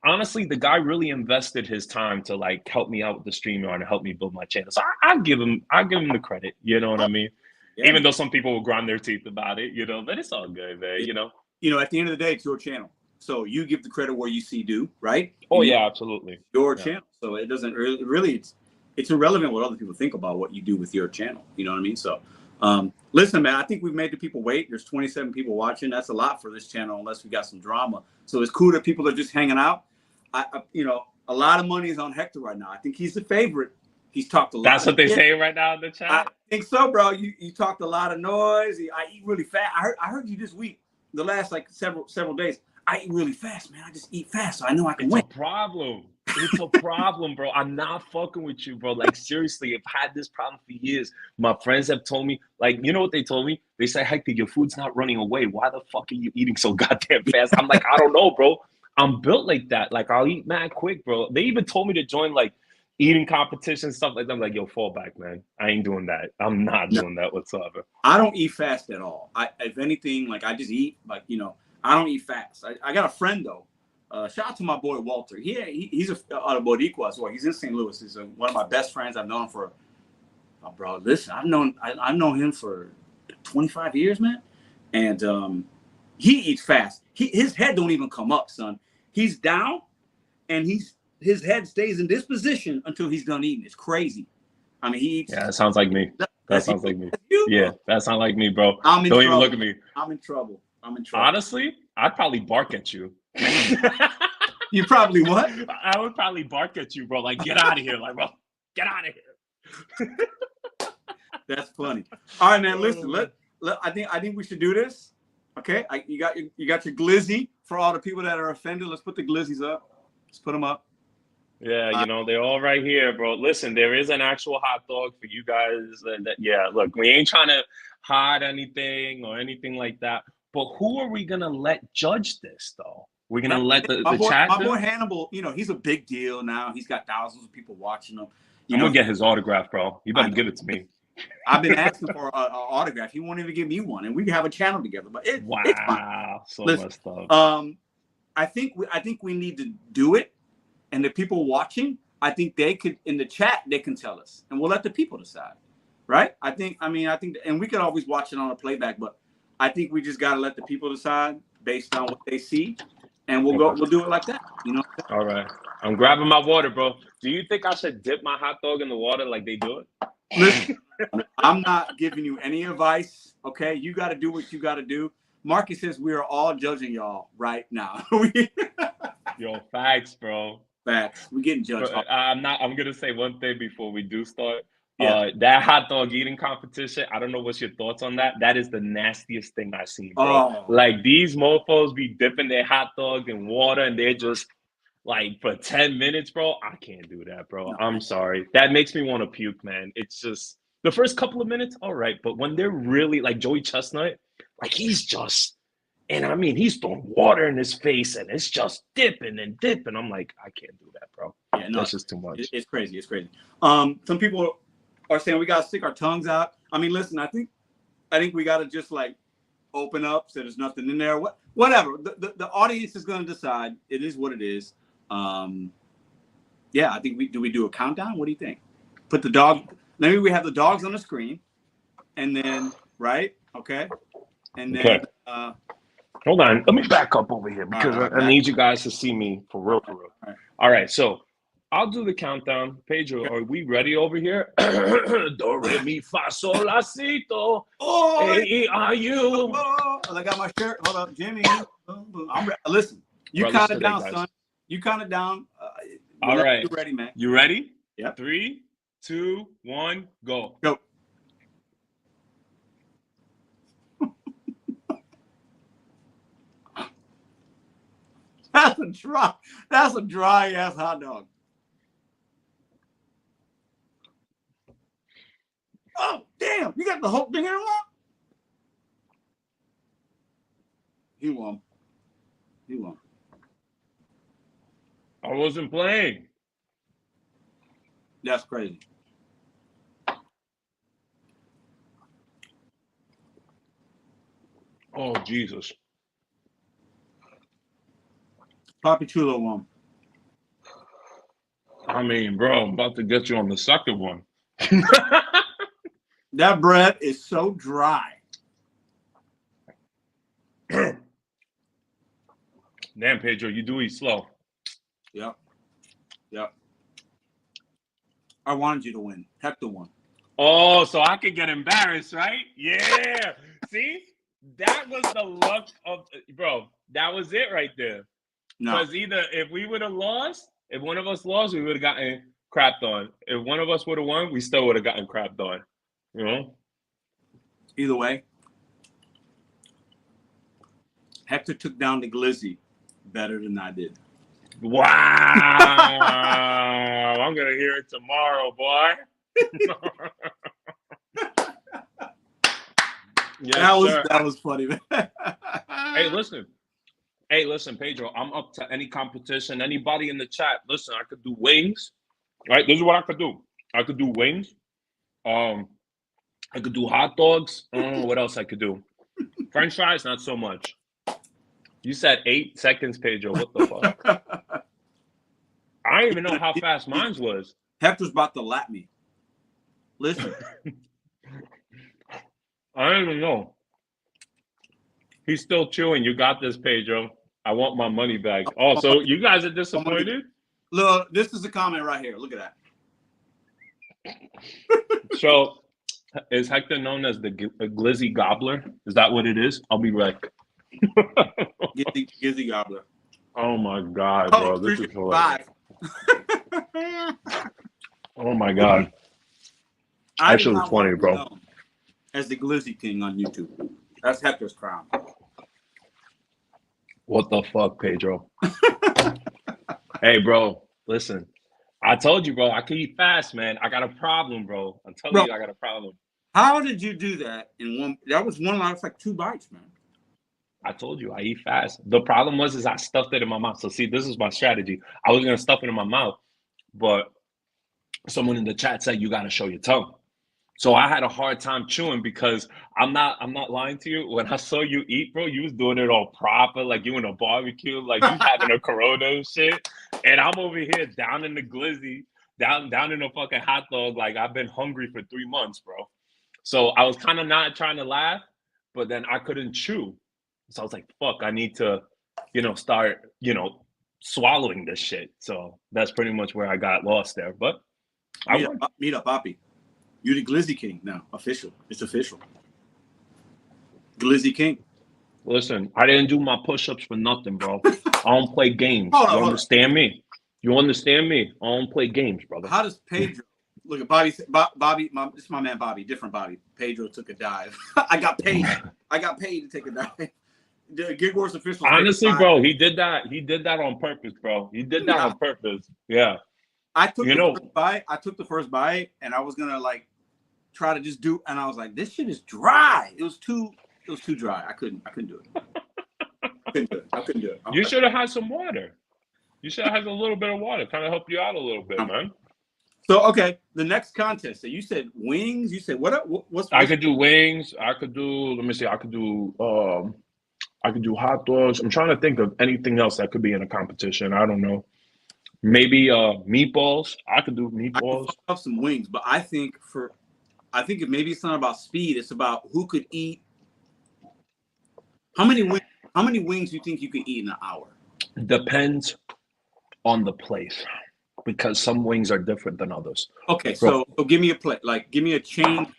honestly, the guy really invested his time to like help me out with the StreamYard and help me build my channel. So I give him the credit. You know what I mean? Yeah. Even though some people will grind their teeth about it, but it's all good, man. At the end of the day, it's your channel. So you give the credit where you see due, right? Oh, yeah, absolutely. Your channel. So it doesn't really it's irrelevant what other people think about what you do with your channel. You know what I mean? So listen, man, I think we've made the people wait. There's 27 people watching. That's a lot for this channel unless we got some drama. So it's cool that people are just hanging out. A lot of money is on Hector right now. I think he's the favorite. He's talked a lot. That's what they say right now in the chat. I think so, bro. You talked a lot of noise. I eat really fast. I heard you this week, the last like several days. I eat really fast, man. I just eat fast, so I know I can win. It's a problem. It's a problem, bro. I'm not fucking with you, bro. Like, seriously, I've had this problem for years. My friends have told me, like, you know what they told me? They said, Hector, your food's not running away. Why the fuck are you eating so goddamn fast? I'm like, I don't know, bro. I'm built like that. Like, I'll eat mad quick, bro. They even told me to join, like, eating competitions, stuff like that. I'm like, yo, fall back, man. I ain't doing that. I'm not doing that whatsoever. I don't eat fast at all. If anything, like, I just eat, like, you know, I don't eat fast. I got a friend, though. Shout out to my boy Walter. He's a Boricua as well. He's in St. Louis. He's one of my best friends. I've known him for, bro. Listen, I've known him for 25 years, man. And he eats fast. His head don't even come up, son. He's down, and his head stays in this position until he's done eating. It's crazy. I mean, he eats. Yeah, that sounds like me. That sounds like me. You? Yeah, that sounds like me, bro. Don't even look at me. I'm in trouble. Honestly, I'd probably bark at you. You probably what? I would probably bark at you, bro. Like, get out of here. Like, bro, get out of here. That's funny. All right, man. Listen, I think we should do this. Okay, you got your glizzy for all the people that are offended. Let's put the glizzies up. Let's put them up. Yeah, you know, they're all right here, bro. Listen, there is an actual hot dog for you guys. Yeah, look, we ain't trying to hide anything or anything like that. But who are we gonna let judge this, though? We're gonna let the chat. My boy Hannibal, you know, he's a big deal now. He's got thousands of people watching him. I'm gonna get his autograph, bro. You better give it to me. I've been asking for an autograph. He won't even give me one, and we can have a channel together. But it's fine. So much stuff. I think we need to do it, and the people watching, I think they could in the chat they can tell us, and we'll let the people decide, right? I think, and we could always watch it on a playback, but I think we just gotta let the people decide based on what they see, and we'll do it like that, you know. All right, I'm grabbing my water, bro. Do you think I should dip my hot dog in the water like they do it? Listen, I'm not giving you any advice. Okay, you got to do what you got to do. Marcus says we are all judging y'all right now. Yo, facts, bro. Facts. We're getting judged. I'm gonna say one thing before we do start. Yeah. That hot dog eating competition, I don't know what's your thoughts on that. That is the nastiest thing I've seen, bro. Like, these mofos be dipping their hot dog in water and they're just like for 10 minutes, bro. I can't do that, bro. No, I'm sorry. That makes me want to puke, man. It's just the first couple of minutes, all right. But when they're really like Joey Chestnut, like he's throwing water in his face and it's just dipping and dipping. I'm like, I can't do that, bro. Yeah, no, that's just too much. It's crazy. It's crazy. Some people are saying we got to stick our tongues out. I mean, listen, I think we got to just like open up so there's nothing in there. Whatever. The audience is going to decide. It is what it is. Yeah, I think we do a countdown? What do you think? Put the dog. Maybe we have the dogs on the screen, and then okay, and then okay. Hold on, let me back up over here because I need you guys to see me for real. All right, so I'll do the countdown. Pedro, are we ready over here? Do re mi fa sol la si do. Hey, are you? I got my shirt. Hold up, Jimmy. I'm listen. You count it down, son. You count it down. All right. You ready, man? You ready? Yeah. 3, 2, 1, go. Go. That's a dry ass hot dog. Oh, damn. You got the whole thing in one? He won. I wasn't playing. That's crazy. Oh, Jesus. Papi Chulo won. I mean, bro, I'm about to get you on the second one. That bread is so dry. Damn, Pedro, you do eat slow. Yep. I wanted you to win. Hector won. Oh, so I could get embarrassed, right? Yeah. See? That was the luck of, bro, that was it right there. No. Because either if we would have lost, if one of us lost, we would have gotten crapped on. If one of us would have won, we still would have gotten crapped on. You know? Either way, Hector took down the Glizzy better than I did. Wow. I'm going to hear it tomorrow, boy. Yes, that was funny, man. Hey, listen, Pedro. I'm up to any competition. Anybody in the chat? Listen, I could do wings. Right? This is what I could do. I could do wings. I could do hot dogs. I don't know what else I could do. French fries, not so much. You said 8 seconds, Pedro. What the fuck? I don't even know how fast mine was. Hector's about to lap me. Listen. I don't even know. He's still chewing. You got this, Pedro. I want my money back. Oh, so you guys are disappointed? Look, this is a comment right here. Look at that. So, is Hector known as the Glizzy Gobbler? Is that what it is? I'll be right. Glizzy Gobbler. Oh my God, bro. This is hilarious. Oh my God. That shit was funny, bro. As the Glizzy King on YouTube. That's Hector's crown. What the fuck, Pedro? Hey, bro, listen. I told you, bro, I can eat fast, man. I got a problem, bro. I'm telling you, I got a problem. How did you do that in one? That was one line. It's like 2 bites, man. I told you, I eat fast. The problem was I stuffed it in my mouth. So see, this is my strategy. I was gonna stuff it in my mouth, but someone in the chat said you gotta show your tongue. So I had a hard time chewing because I'm not lying to you. When I saw you eat, bro, you was doing it all proper, like you in a barbecue, like you having a Corona and shit. And I'm over here down in the Glizzy, down in a fucking hot dog. Like I've been hungry for 3 months, bro. So I was kind of not trying to laugh, but then I couldn't chew. So I was like, fuck, I need to, start, swallowing this shit. So that's pretty much where I got lost there. But meet up, Poppy. You're the Glizzy King now. Official. It's official. Glizzy King. Listen, I didn't do my push-ups for nothing, bro. I don't play games. You understand me? You understand me? I don't play games, brother. How does Pedro look at Bobby? This is my man Bobby, different Bobby. Pedro took a dive. I got paid to take a dive. Gig Wars official. Honestly, bro, he did that. He did that on purpose, bro. He did that on purpose. Yeah. I took the first bite, and I was gonna try to just do, and I was like, this shit is dry. It was too dry. I couldn't do it. I couldn't do it. You should have had some water. You should have had a little bit of water, kind of help you out a little bit, man. So okay, the next contest. So you said wings. You said what's I could do wings. I could do. Let me see. I could do hot dogs. I'm trying to think of anything else that could be in a competition. I don't know. Maybe meatballs. I could do meatballs. I could have some wings, but I think maybe it's not about speed. It's about who could eat. How many wings do you think you could eat in an hour? Depends on the place, because some wings are different than others. Okay, so give me a plate. Give me a chain.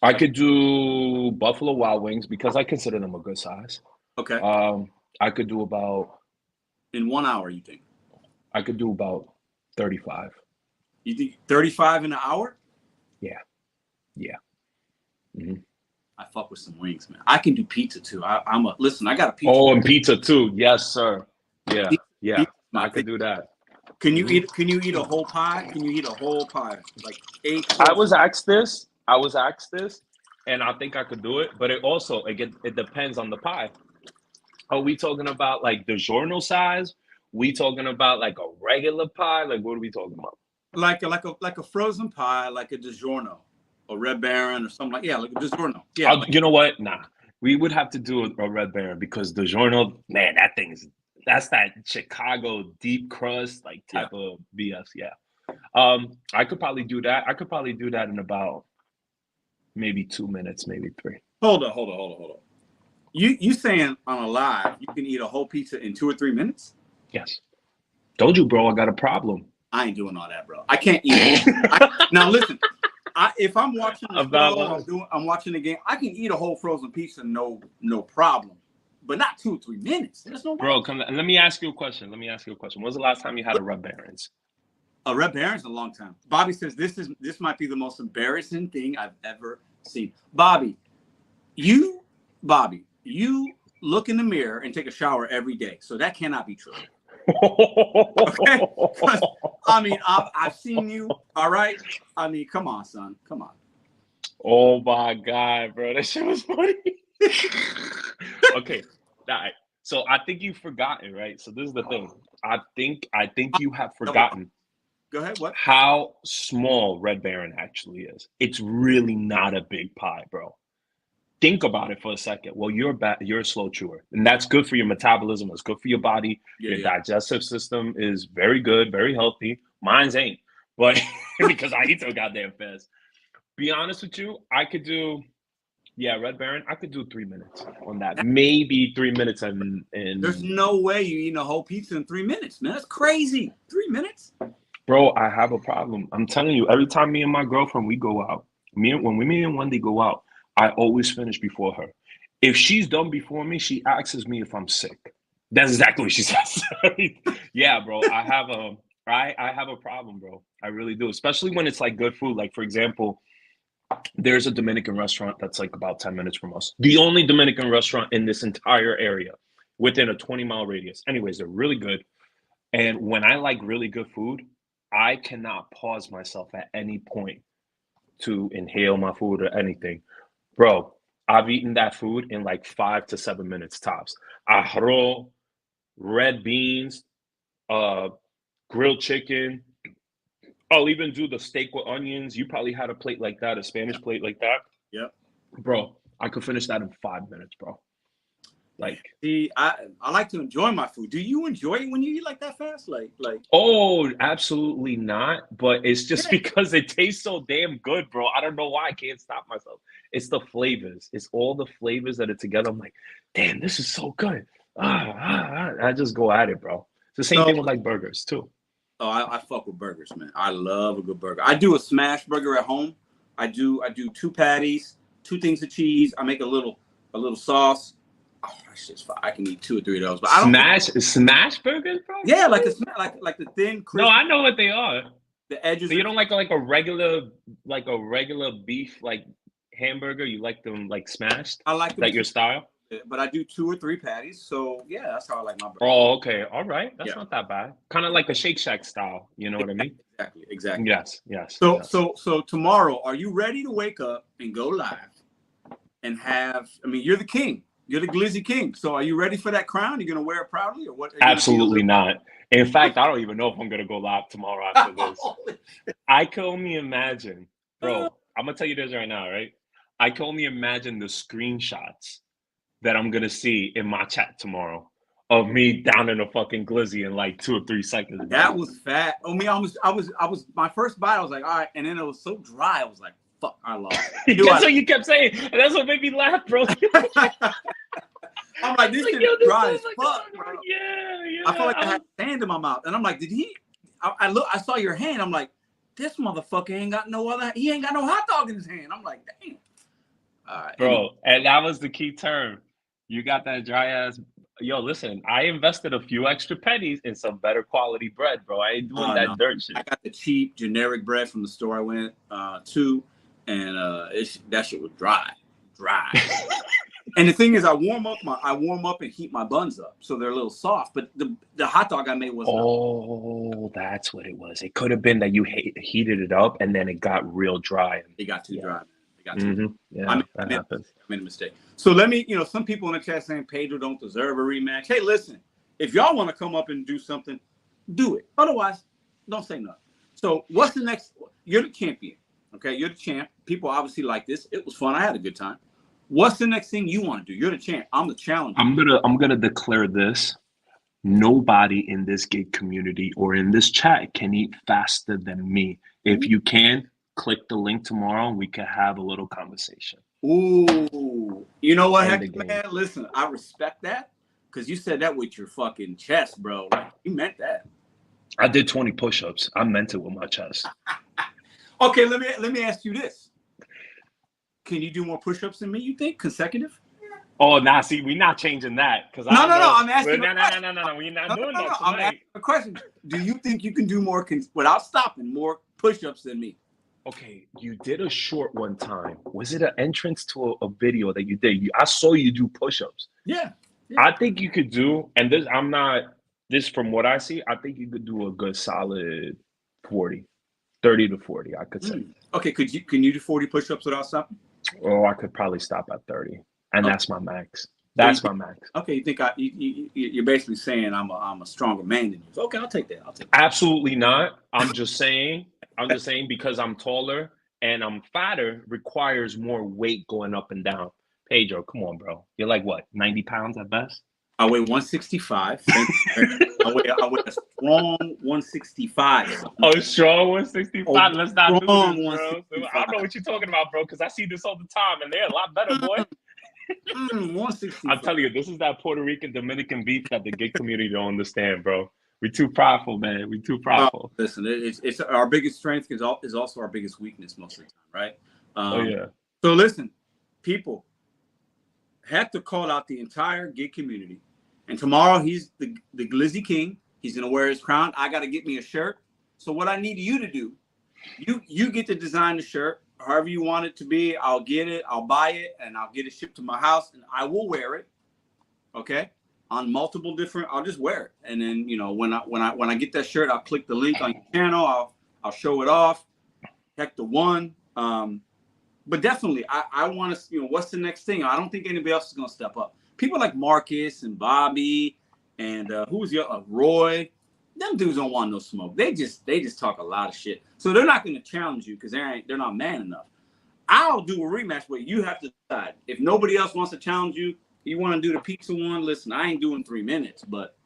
I could do Buffalo Wild Wings because I consider them a good size. Okay. I could do about. In 1 hour, you think? I could do about 35. You think 35 in an hour? Yeah. Mm-hmm. I fuck with some wings, man. I can do pizza too. Listen, I got a pizza. Oh, and pizza too. Yes, sir. Yeah. I could do that. Can you eat a whole pie? Can you eat a whole pie? Like 8. I was asked this, and I think I could do it, but it depends on the pie. Are we talking about like DiGiorno size? We talking about like a regular pie? Like what are we talking about? Like a frozen pie, like a DiGiorno, a Red Baron or something like like a DiGiorno. Yeah. You know what? Nah, we would have to do a Red Baron because DiGiorno, man, that's that Chicago deep crust type of BS. Yeah. I could probably do that. I could probably do that in about maybe 2 minutes, maybe 3. Hold on. You saying on a live you can eat a whole pizza in 2 or 3 minutes? Yes. Told you, bro. I got a problem. I ain't doing all that, bro. I can't eat. Now listen, if I'm watching I'm watching the game, I can eat a whole frozen pizza, no problem. But not 2 or 3 minutes. There's no way. Bro, let me ask you a question. When was the last time you had a Red Baron's? Red Baron's a long time. Bobby says this might be the most embarrassing thing I've ever seen. Bobby, you look in the mirror and take a shower every day, so that cannot be true. Okay, I mean, I've seen you. All right, I mean, come on, son, come on. Oh my God, bro, that shit was funny. Okay, all right. So I think you've forgotten, right? So this is the thing. I think you have forgotten. Go ahead. What? How small Red Baron actually is. It's really not a big pie, bro. Think about it for a second. Well, you're a slow chewer, and that's good for your metabolism. It's good for your body. Your digestive system is very good, very healthy. Mine's ain't, but because I eat so goddamn fast. Be honest with you, I could do, Red Baron. I could do 3 minutes on that. Maybe 3 minutes, and there's no way you eat a whole pizza in 3 minutes, man. That's crazy. 3 minutes, bro. I have a problem. I'm telling you. Every time me and my girlfriend we go out, when me and Wendy go out, I always finish before her. If she's done before me, she asks me if I'm sick. That's exactly what she says. Yeah, bro. I have a problem, bro. I really do. Especially when it's like good food. Like, for example, there's a Dominican restaurant that's like about 10 minutes from us. The only Dominican restaurant in this entire area within a 20-mile radius. Anyways, they're really good. And when I like really good food, I cannot pause myself at any point to inhale my food or anything. Bro, I've eaten that food in like 5 to 7 minutes tops. Arroz, red beans, grilled chicken. I'll even do the steak with onions. You probably had a plate like that, a Spanish plate like that. Yep. Bro, I could finish that in 5 minutes, bro. Like, see, I like to enjoy my food. Do you enjoy it when you eat like that fast? Like. Oh, absolutely not. But it's just because it tastes so damn good, bro. I don't know why I can't stop myself. It's the flavors. It's all the flavors that are together. I'm like, damn, this is so good. I just go at it, bro. It's the same thing with like burgers too. Oh, I fuck with burgers, man. I love a good burger. I do a smash burger at home. I do 2 patties, 2 things of cheese. I make a little sauce. Oh, that shit's fine. I can eat 2 or 3 of those. But I don't smash burgers, bro. Yeah, like the thin. No, I know what they are. The edges. So you don't like a regular beef like hamburger. You like them like smashed. I like them like your style. But I do 2 or 3 patties. So yeah, that's how I like my burger. Oh, okay, all right. That's not that bad. Kind of like a Shake Shack style. You know what I mean? Exactly. Yes. So tomorrow, are you ready to wake up and go live and have? I mean, you're the king. You're the Glizzy king. So are you ready for that crown? You're going to wear it proudly or what? Absolutely not. In fact, I don't even know if I'm going to go live tomorrow after this. I can only imagine, bro. I'm going to tell you this right now, right? I can only imagine the screenshots that I'm going to see in my chat tomorrow of me down in a fucking Glizzy in like 2 or 3 seconds. Bro. That was fat. I mean, I was my first bite. I was like, all right. And then it was so dry. I was like, fuck, I lost. That's what you kept saying. And that's what made me laugh, bro. I'm like, this shit is dry as fuck, bro. Yeah. I felt like I had sand in my mouth. And I'm like, did he? I saw your hand. I'm like, this motherfucker ain't got no hot dog in his hand. I'm like, damn. All right. Bro, and that was the key term. You got that dry ass. Yo, listen, I invested a few extra pennies in some better quality bread, bro. I ain't doing that dirt shit. I got the cheap generic bread from the store I went to, and that shit was dry. And the thing is, I warm up and heat my buns up so they're a little soft. But the hot dog I made was. Oh, that's what it was. It could have been that you heated it up and then it got real dry. It got too dry. Yeah, that happens. I made a mistake. So let me, some people in the chat saying Pedro don't deserve a rematch. Hey, listen, if y'all want to come up and do something, do it. Otherwise, don't say nothing. So what's the next? You're the champion. Okay, you're the champ. People obviously like this. It was fun. I had a good time. What's the next thing you want to do? You're the champ. I'm the challenger. I'm gonna declare this. Nobody in this gig community or in this chat can eat faster than me. If you can, click the link tomorrow and we can have a little conversation. Ooh. You know what, Hector, man? Listen, I respect that because you said that with your fucking chest, bro. Like, you meant that. I did 20 push-ups. I meant it with my chest. Okay, let me ask you this. Can you do more push-ups than me, you think? Consecutive? Oh, nah, see, we're not changing that because No, I no, no. know. I'm asking a question. No. We're not No, doing no, no, that no. I'm tonight. asking a question. Do you think you can do more without stopping, more push-ups than me? Okay, you did a short one time. Was it an entrance to a video that you did? I saw you do push-ups. Yeah. Yeah. I think you could do, and this, I'm not, this from what I see, I think you could do a good solid 40, 30 to 40, I could say. Okay. Can you do 40 push-ups without stopping? Oh, I could probably stop at 30. And Okay. that's my max. So That's my max. okay, you think you're basically saying I'm a stronger man than you. Okay, I'll take that. I'll take that. Absolutely not. I'm just saying because I'm taller and I'm fatter requires more weight going up and down. Pedro, come on, bro. You're like what, 90 pounds at best? I weigh 165. Thank you. I weigh a strong 165. Oh, strong 165. Let's not do Strong this, bro. I 165. know what you're talking about, bro, because I see this all the time and they're a lot better, boy. 165. I'm telling you, this is that Puerto Rican Dominican beef that the gay community don't understand, bro. We too prideful, man. We too prideful. Listen, it's our biggest strength is also our biggest weakness most of the time, right? Oh yeah. So listen, people, Hector called out the entire gay community, and tomorrow he's the Glizzy King. He's gonna wear his crown. I got to get me a shirt. So what I need you to do, you get to design the shirt however you want it to be. I'll get it, I'll buy it, and I'll get it shipped to my house, and I will wear it. Okay, on multiple different. I'll just wear it, and then when I get that shirt, I'll click the link on your channel. I'll show it off. Hector won. But definitely, I want to. What's the next thing? I don't think anybody else is gonna step up. People like Marcus and Bobby, and who was the Roy. Them dudes don't want no smoke. They just talk a lot of shit. So they're not gonna challenge you because they're not man enough. I'll do a rematch, but you have to decide. If nobody else wants to challenge you, you want to do the pizza one. Listen, I ain't doing 3 minutes, but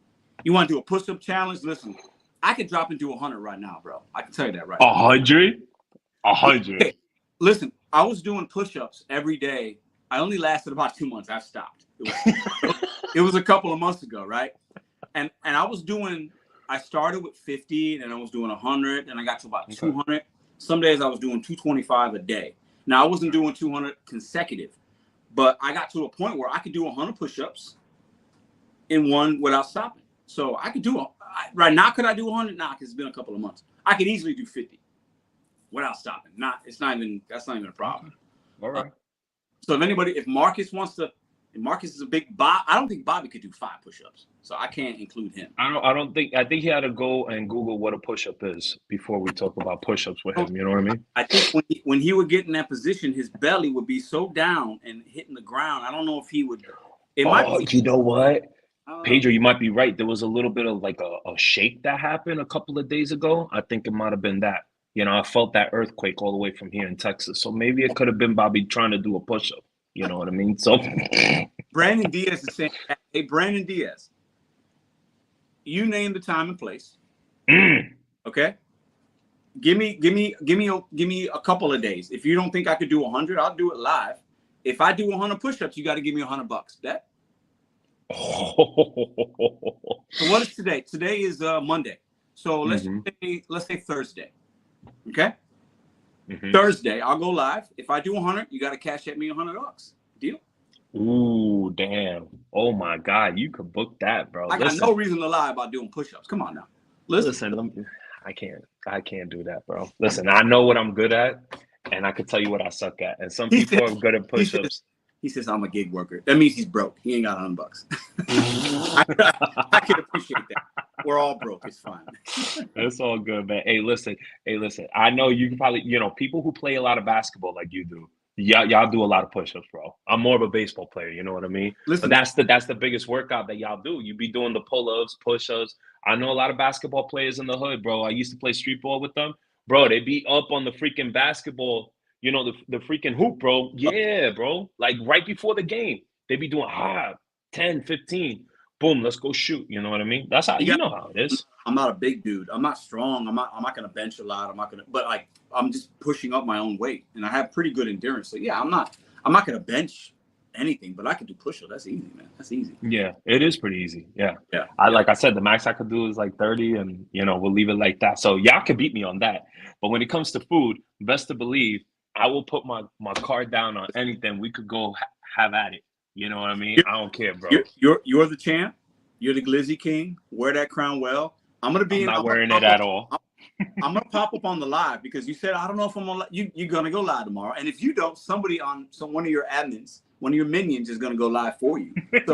you want to do a push-up challenge. Listen, I could drop into 100 right now, bro. I can tell you that right now. 100? 100. Hey, listen, I was doing push-ups every day. I only lasted about 2 months. I stopped. It was a couple of months ago, right? And I was doing. I started with 50, then I was doing 100, and I got to about 200. Some days I was doing 225 a day. Now I wasn't doing 200 consecutive, but I got to a point where I could do 100 push-ups in one without stopping. So I could do right now. Could I do 100? Nah, because it's been a couple of months. I could easily do 50 without stopping. That's not even a problem. All right. So if Marcus wants to, if Marcus is a big Bob, I don't think Bobby could do 5 push-ups. So I can't include him. I think he had to go and Google what a push-up is before we talk about push-ups with him. You know what I mean? I think when he would get in that position, his belly would be so down and hitting the ground. I don't know if he would. You know what? Pedro, you might be right. There was a little bit of like a shake that happened a couple of days ago. I think it might have been that. I felt that earthquake all the way from here in Texas. So maybe it could have been Bobby trying to do a push-up. You know what I mean? So Brandon Diaz is saying, hey, Brandon Diaz, you name the time and place. Okay. Give me a couple of days. If you don't think I could do 100, I'll do it live. If I do 100 push-ups, you got to give me $100. That. So what is today? Today is Monday. So let's say Thursday. Okay. Thursday, I'll go live. If I do 100, you got to cash at me $100. Deal? Ooh, damn. Oh my God, you could book that, bro. I got no reason to lie about doing push-ups. Come on now. Listen, I can't do that, bro. Listen, I know what I'm good at, and I can tell you what I suck at. And some people are good at push-ups. He says I'm a gig worker. That means he's broke. He ain't got $100. I can appreciate that. We're all broke. It's fine. It's all good, man. Hey, listen. I know you can probably, people who play a lot of basketball like you do. Y'all do a lot of push-ups, bro. I'm more of a baseball player, you know what I mean? Listen, but that's the biggest workout that y'all do. You be doing the pull-ups, push-ups. I know a lot of basketball players in the hood, bro. I used to play street ball with them. Bro, they be up on the freaking basketball, the freaking hoop, bro. Yeah, bro. Like right before the game, they be doing 10, 15. Boom, let's go shoot. You know what I mean? That's how you know how it is. I'm not a big dude. I'm not strong. I'm not gonna bench a lot. But like I'm just pushing up my own weight, and I have pretty good endurance. So yeah, I'm not gonna bench anything, but I can do push-ups. That's easy, man. That's easy. Yeah, it is pretty easy. Yeah. Like I said, the max I could do is like 30, and we'll leave it like that. So y'all can beat me on that. But when it comes to food, best to believe I will put my card down on anything. We could go have at it. You know what I mean? You're, I don't care, bro. you're the champ. You're the Glizzy King. Wear that crown well. I'm gonna be I'm in. not I'm gonna wearing it pop at up. all. I'm gonna pop up on the live because you said I don't know if I'm gonna. You're gonna go live tomorrow, and if you don't, somebody on one of your admins, one of your minions is gonna go live for you. So,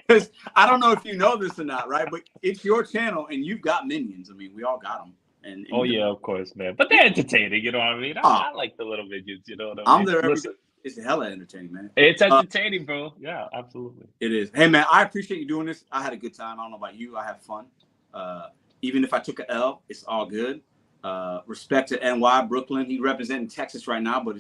because I don't know if you know this or not, right? But it's your channel, and you've got minions. I mean, we all got them. And Oh yeah, of course, man. But they're entertaining. You know what I mean? I like the little midgets. You know what I I'm mean? there every day. Listen, It's hella entertaining, man. it's entertaining, bro. Yeah, absolutely. It is. Hey, man, I appreciate you doing this. I had a good time. I don't know about you. I had fun. Even if I took an L, it's all good. Respect to NY, Brooklyn. He representing Texas right now, but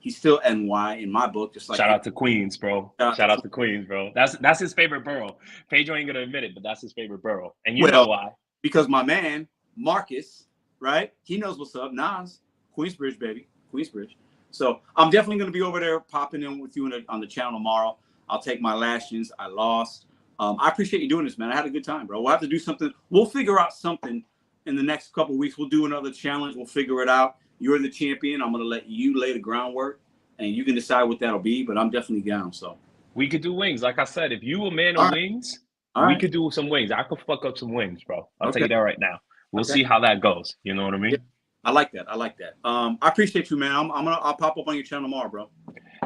he's still NY in my book. Just like Shout out to Queens, bro. Shout out to Queens, bro. That's his favorite borough. Pedro ain't gonna admit it, but that's his favorite borough, and you know why? Because my man Marcus, right? He knows what's up. Nas, Queensbridge, baby, Queensbridge. So I'm definitely gonna be over there, popping in with you on the channel tomorrow. I'll take my lashings. I lost. I appreciate you doing this, man. I had a good time, bro. We'll have to do something. We'll figure out something in the next couple of weeks. We'll do another challenge. We'll figure it out. You're the champion. I'm gonna let you lay the groundwork, and you can decide what that'll be. But I'm definitely down. So we could do wings. Like I said, if you a man of wings, we could do some wings. I could fuck up some wings, bro. I'll tell you that right now. We'll see how that goes. You know what I mean? Yeah. I like that. I like that. I appreciate you, man. I'll pop up on your channel tomorrow, bro.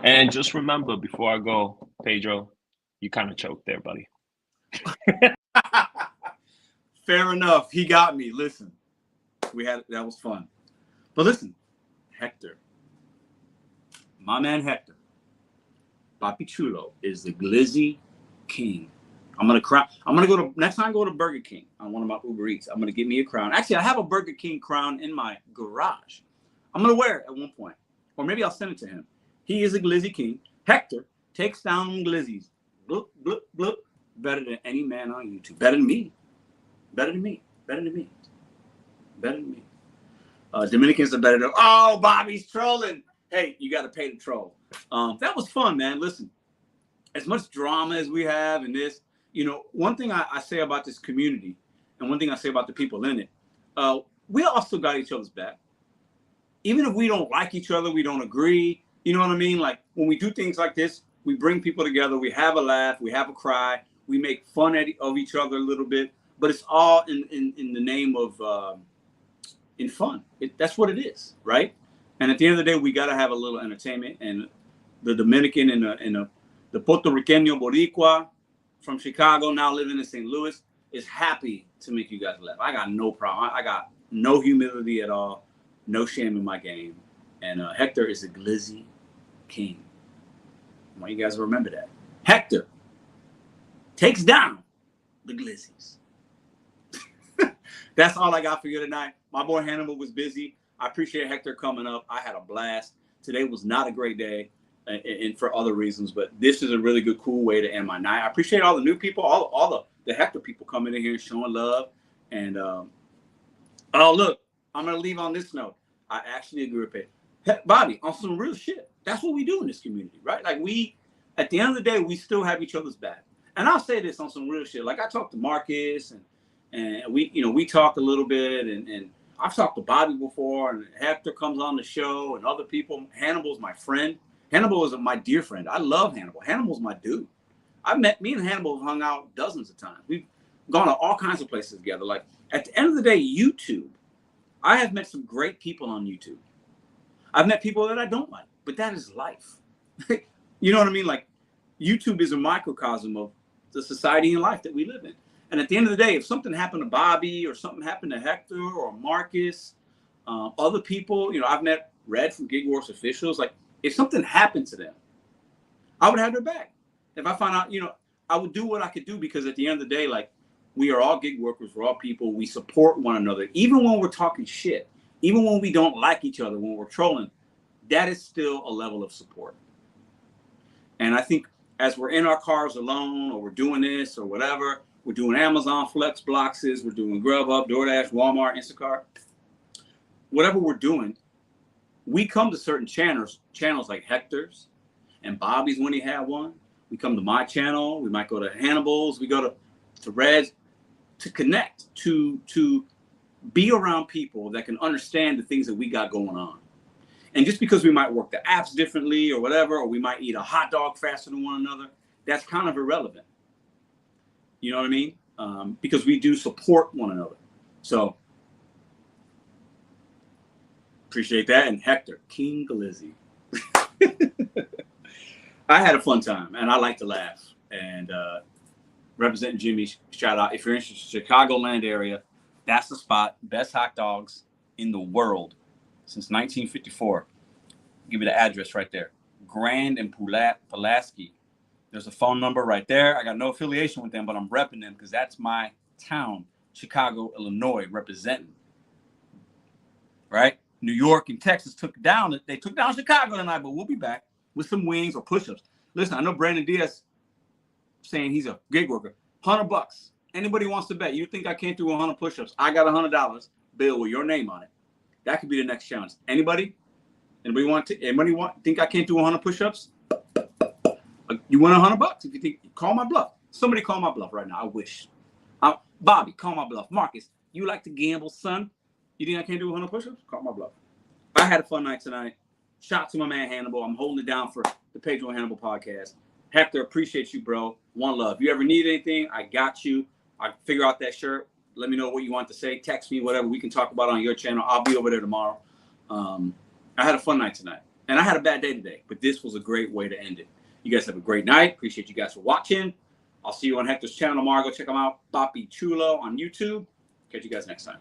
And just remember, before I go, Pedro, you kind of choked there, buddy. Fair enough. He got me. Listen, that was fun. But listen, Hector, my man Hector, Papi Chulo is the Glizzy King. I'm gonna go to next time I go to Burger King on one of my Uber Eats. I'm gonna get me a crown. Actually, I have a Burger King crown in my garage. I'm gonna wear it at one point, or maybe I'll send it to him. He is a Glizzy King. Hector takes down them Glizzies. Bloop, bloop, bloop. Better than any man on YouTube. Better than me. Better than me. Better than me. Better than me. Dominicans are better than. Oh, Bobby's trolling. Hey, you got to pay the troll. That was fun, man. Listen, as much drama as we have in this, one thing I say about this community, and one thing I say about the people in it, we also got each other's back. Even if we don't like each other, we don't agree. You know what I mean? Like when we do things like this, we bring people together. We have a laugh. We have a cry. We make fun of each other a little bit, but it's all in the name of in fun. That's what it is, right? And at the end of the day, we got to have a little entertainment. And the Dominican and the Puerto Riqueño Boricua from Chicago, now living in St. Louis, is happy to make you guys laugh. I got no problem. I got no humility at all, no shame in my game. And Hector is a Glizzy King. I want you guys to remember that. Hector takes down the Glizzies. That's all I got for you tonight. My boy Hannibal was busy. I appreciate Hector coming up. I had a blast. Today was not a great day, and for other reasons, but this is a really good, cool way to end my night. I appreciate all the new people, all the Hector people coming in here and showing love. And oh, look, I'm gonna leave on this note. I actually agree with it. Bobby, on some real shit. That's what we do in this community, right? Like at the end of the day, we still have each other's back. And I'll say this on some real shit. Like I talked to Marcus and we talk a little bit, and I've talked to Bobby before, and Hector comes on the show, and other people. Hannibal's my friend. Hannibal is my dear friend. I love Hannibal. Hannibal's my dude. Me and Hannibal have hung out dozens of times. We've gone to all kinds of places together. Like at the end of the day, YouTube, I have met some great people on YouTube. I've met people that I don't like, but that is life. You know what I mean? Like YouTube is a microcosm of the society and life that we live in. And at the end of the day, if something happened to Bobby or something happened to Hector or Marcus, other people, I've met Red from Gig Wars Officials. Like if something happened to them, I would have their back. If I found out, I would do what I could do, because at the end of the day, like we are all gig workers, we're all people, we support one another. Even when we're talking shit, even when we don't like each other, when we're trolling, that is still a level of support. And I think as we're in our cars alone, or we're doing this or whatever, we're doing Amazon Flex boxes, we're doing Grubhub, DoorDash, Walmart, Instacart, whatever we're doing, we come to certain channels like Hector's and Bobby's when he had one. We come to my channel. We might go to Hannibal's. We go to Red's to connect, to be around people that can understand the things that we got going on. And just because we might work the apps differently or whatever, or we might eat a hot dog faster than one another, that's kind of irrelevant. You know what I mean? Because we do support one another. So appreciate that. And Hector, King Glizzy. I had a fun time, and I like to laugh. And representing Jimmy, shout out. If you're in the Chicagoland area, that's the spot. Best hot dogs in the world since 1954. I'll give you the address right there. Grand and Pulaski. There's a phone number right there. I got no affiliation with them, but I'm repping them because that's my town, Chicago, Illinois, representing. Right? New York and Texas took down Chicago tonight, but we'll be back with some wings or push-ups. Listen, I know Brandon Diaz saying he's a gig worker. $100. Anybody wants to bet? You think I can't do 100 push-ups? I got $100 bill with your name on it. That could be the next challenge. Anybody think I can't do 100 push-ups? You win $100 if you think. Call my bluff. Somebody call my bluff right now. I wish. Bobby, call my bluff. Marcus, you like to gamble, son? You think I can't do 100 push-ups? Call my bluff. I had a fun night tonight. Shout out to my man Hannibal. I'm holding it down for the Pedro Hannibal podcast. Hector, appreciate you, bro. One love. You ever need anything, I got you. I figure out that shirt. Let me know what you want to say. Text me, whatever. We can talk about it on your channel. I'll be over there tomorrow. I had a fun night tonight. And I had a bad day today, but this was a great way to end it. You guys have a great night. Appreciate you guys for watching. I'll see you on Hector's channel tomorrow. Go check him out. Papi Chulo on YouTube. Catch you guys next time.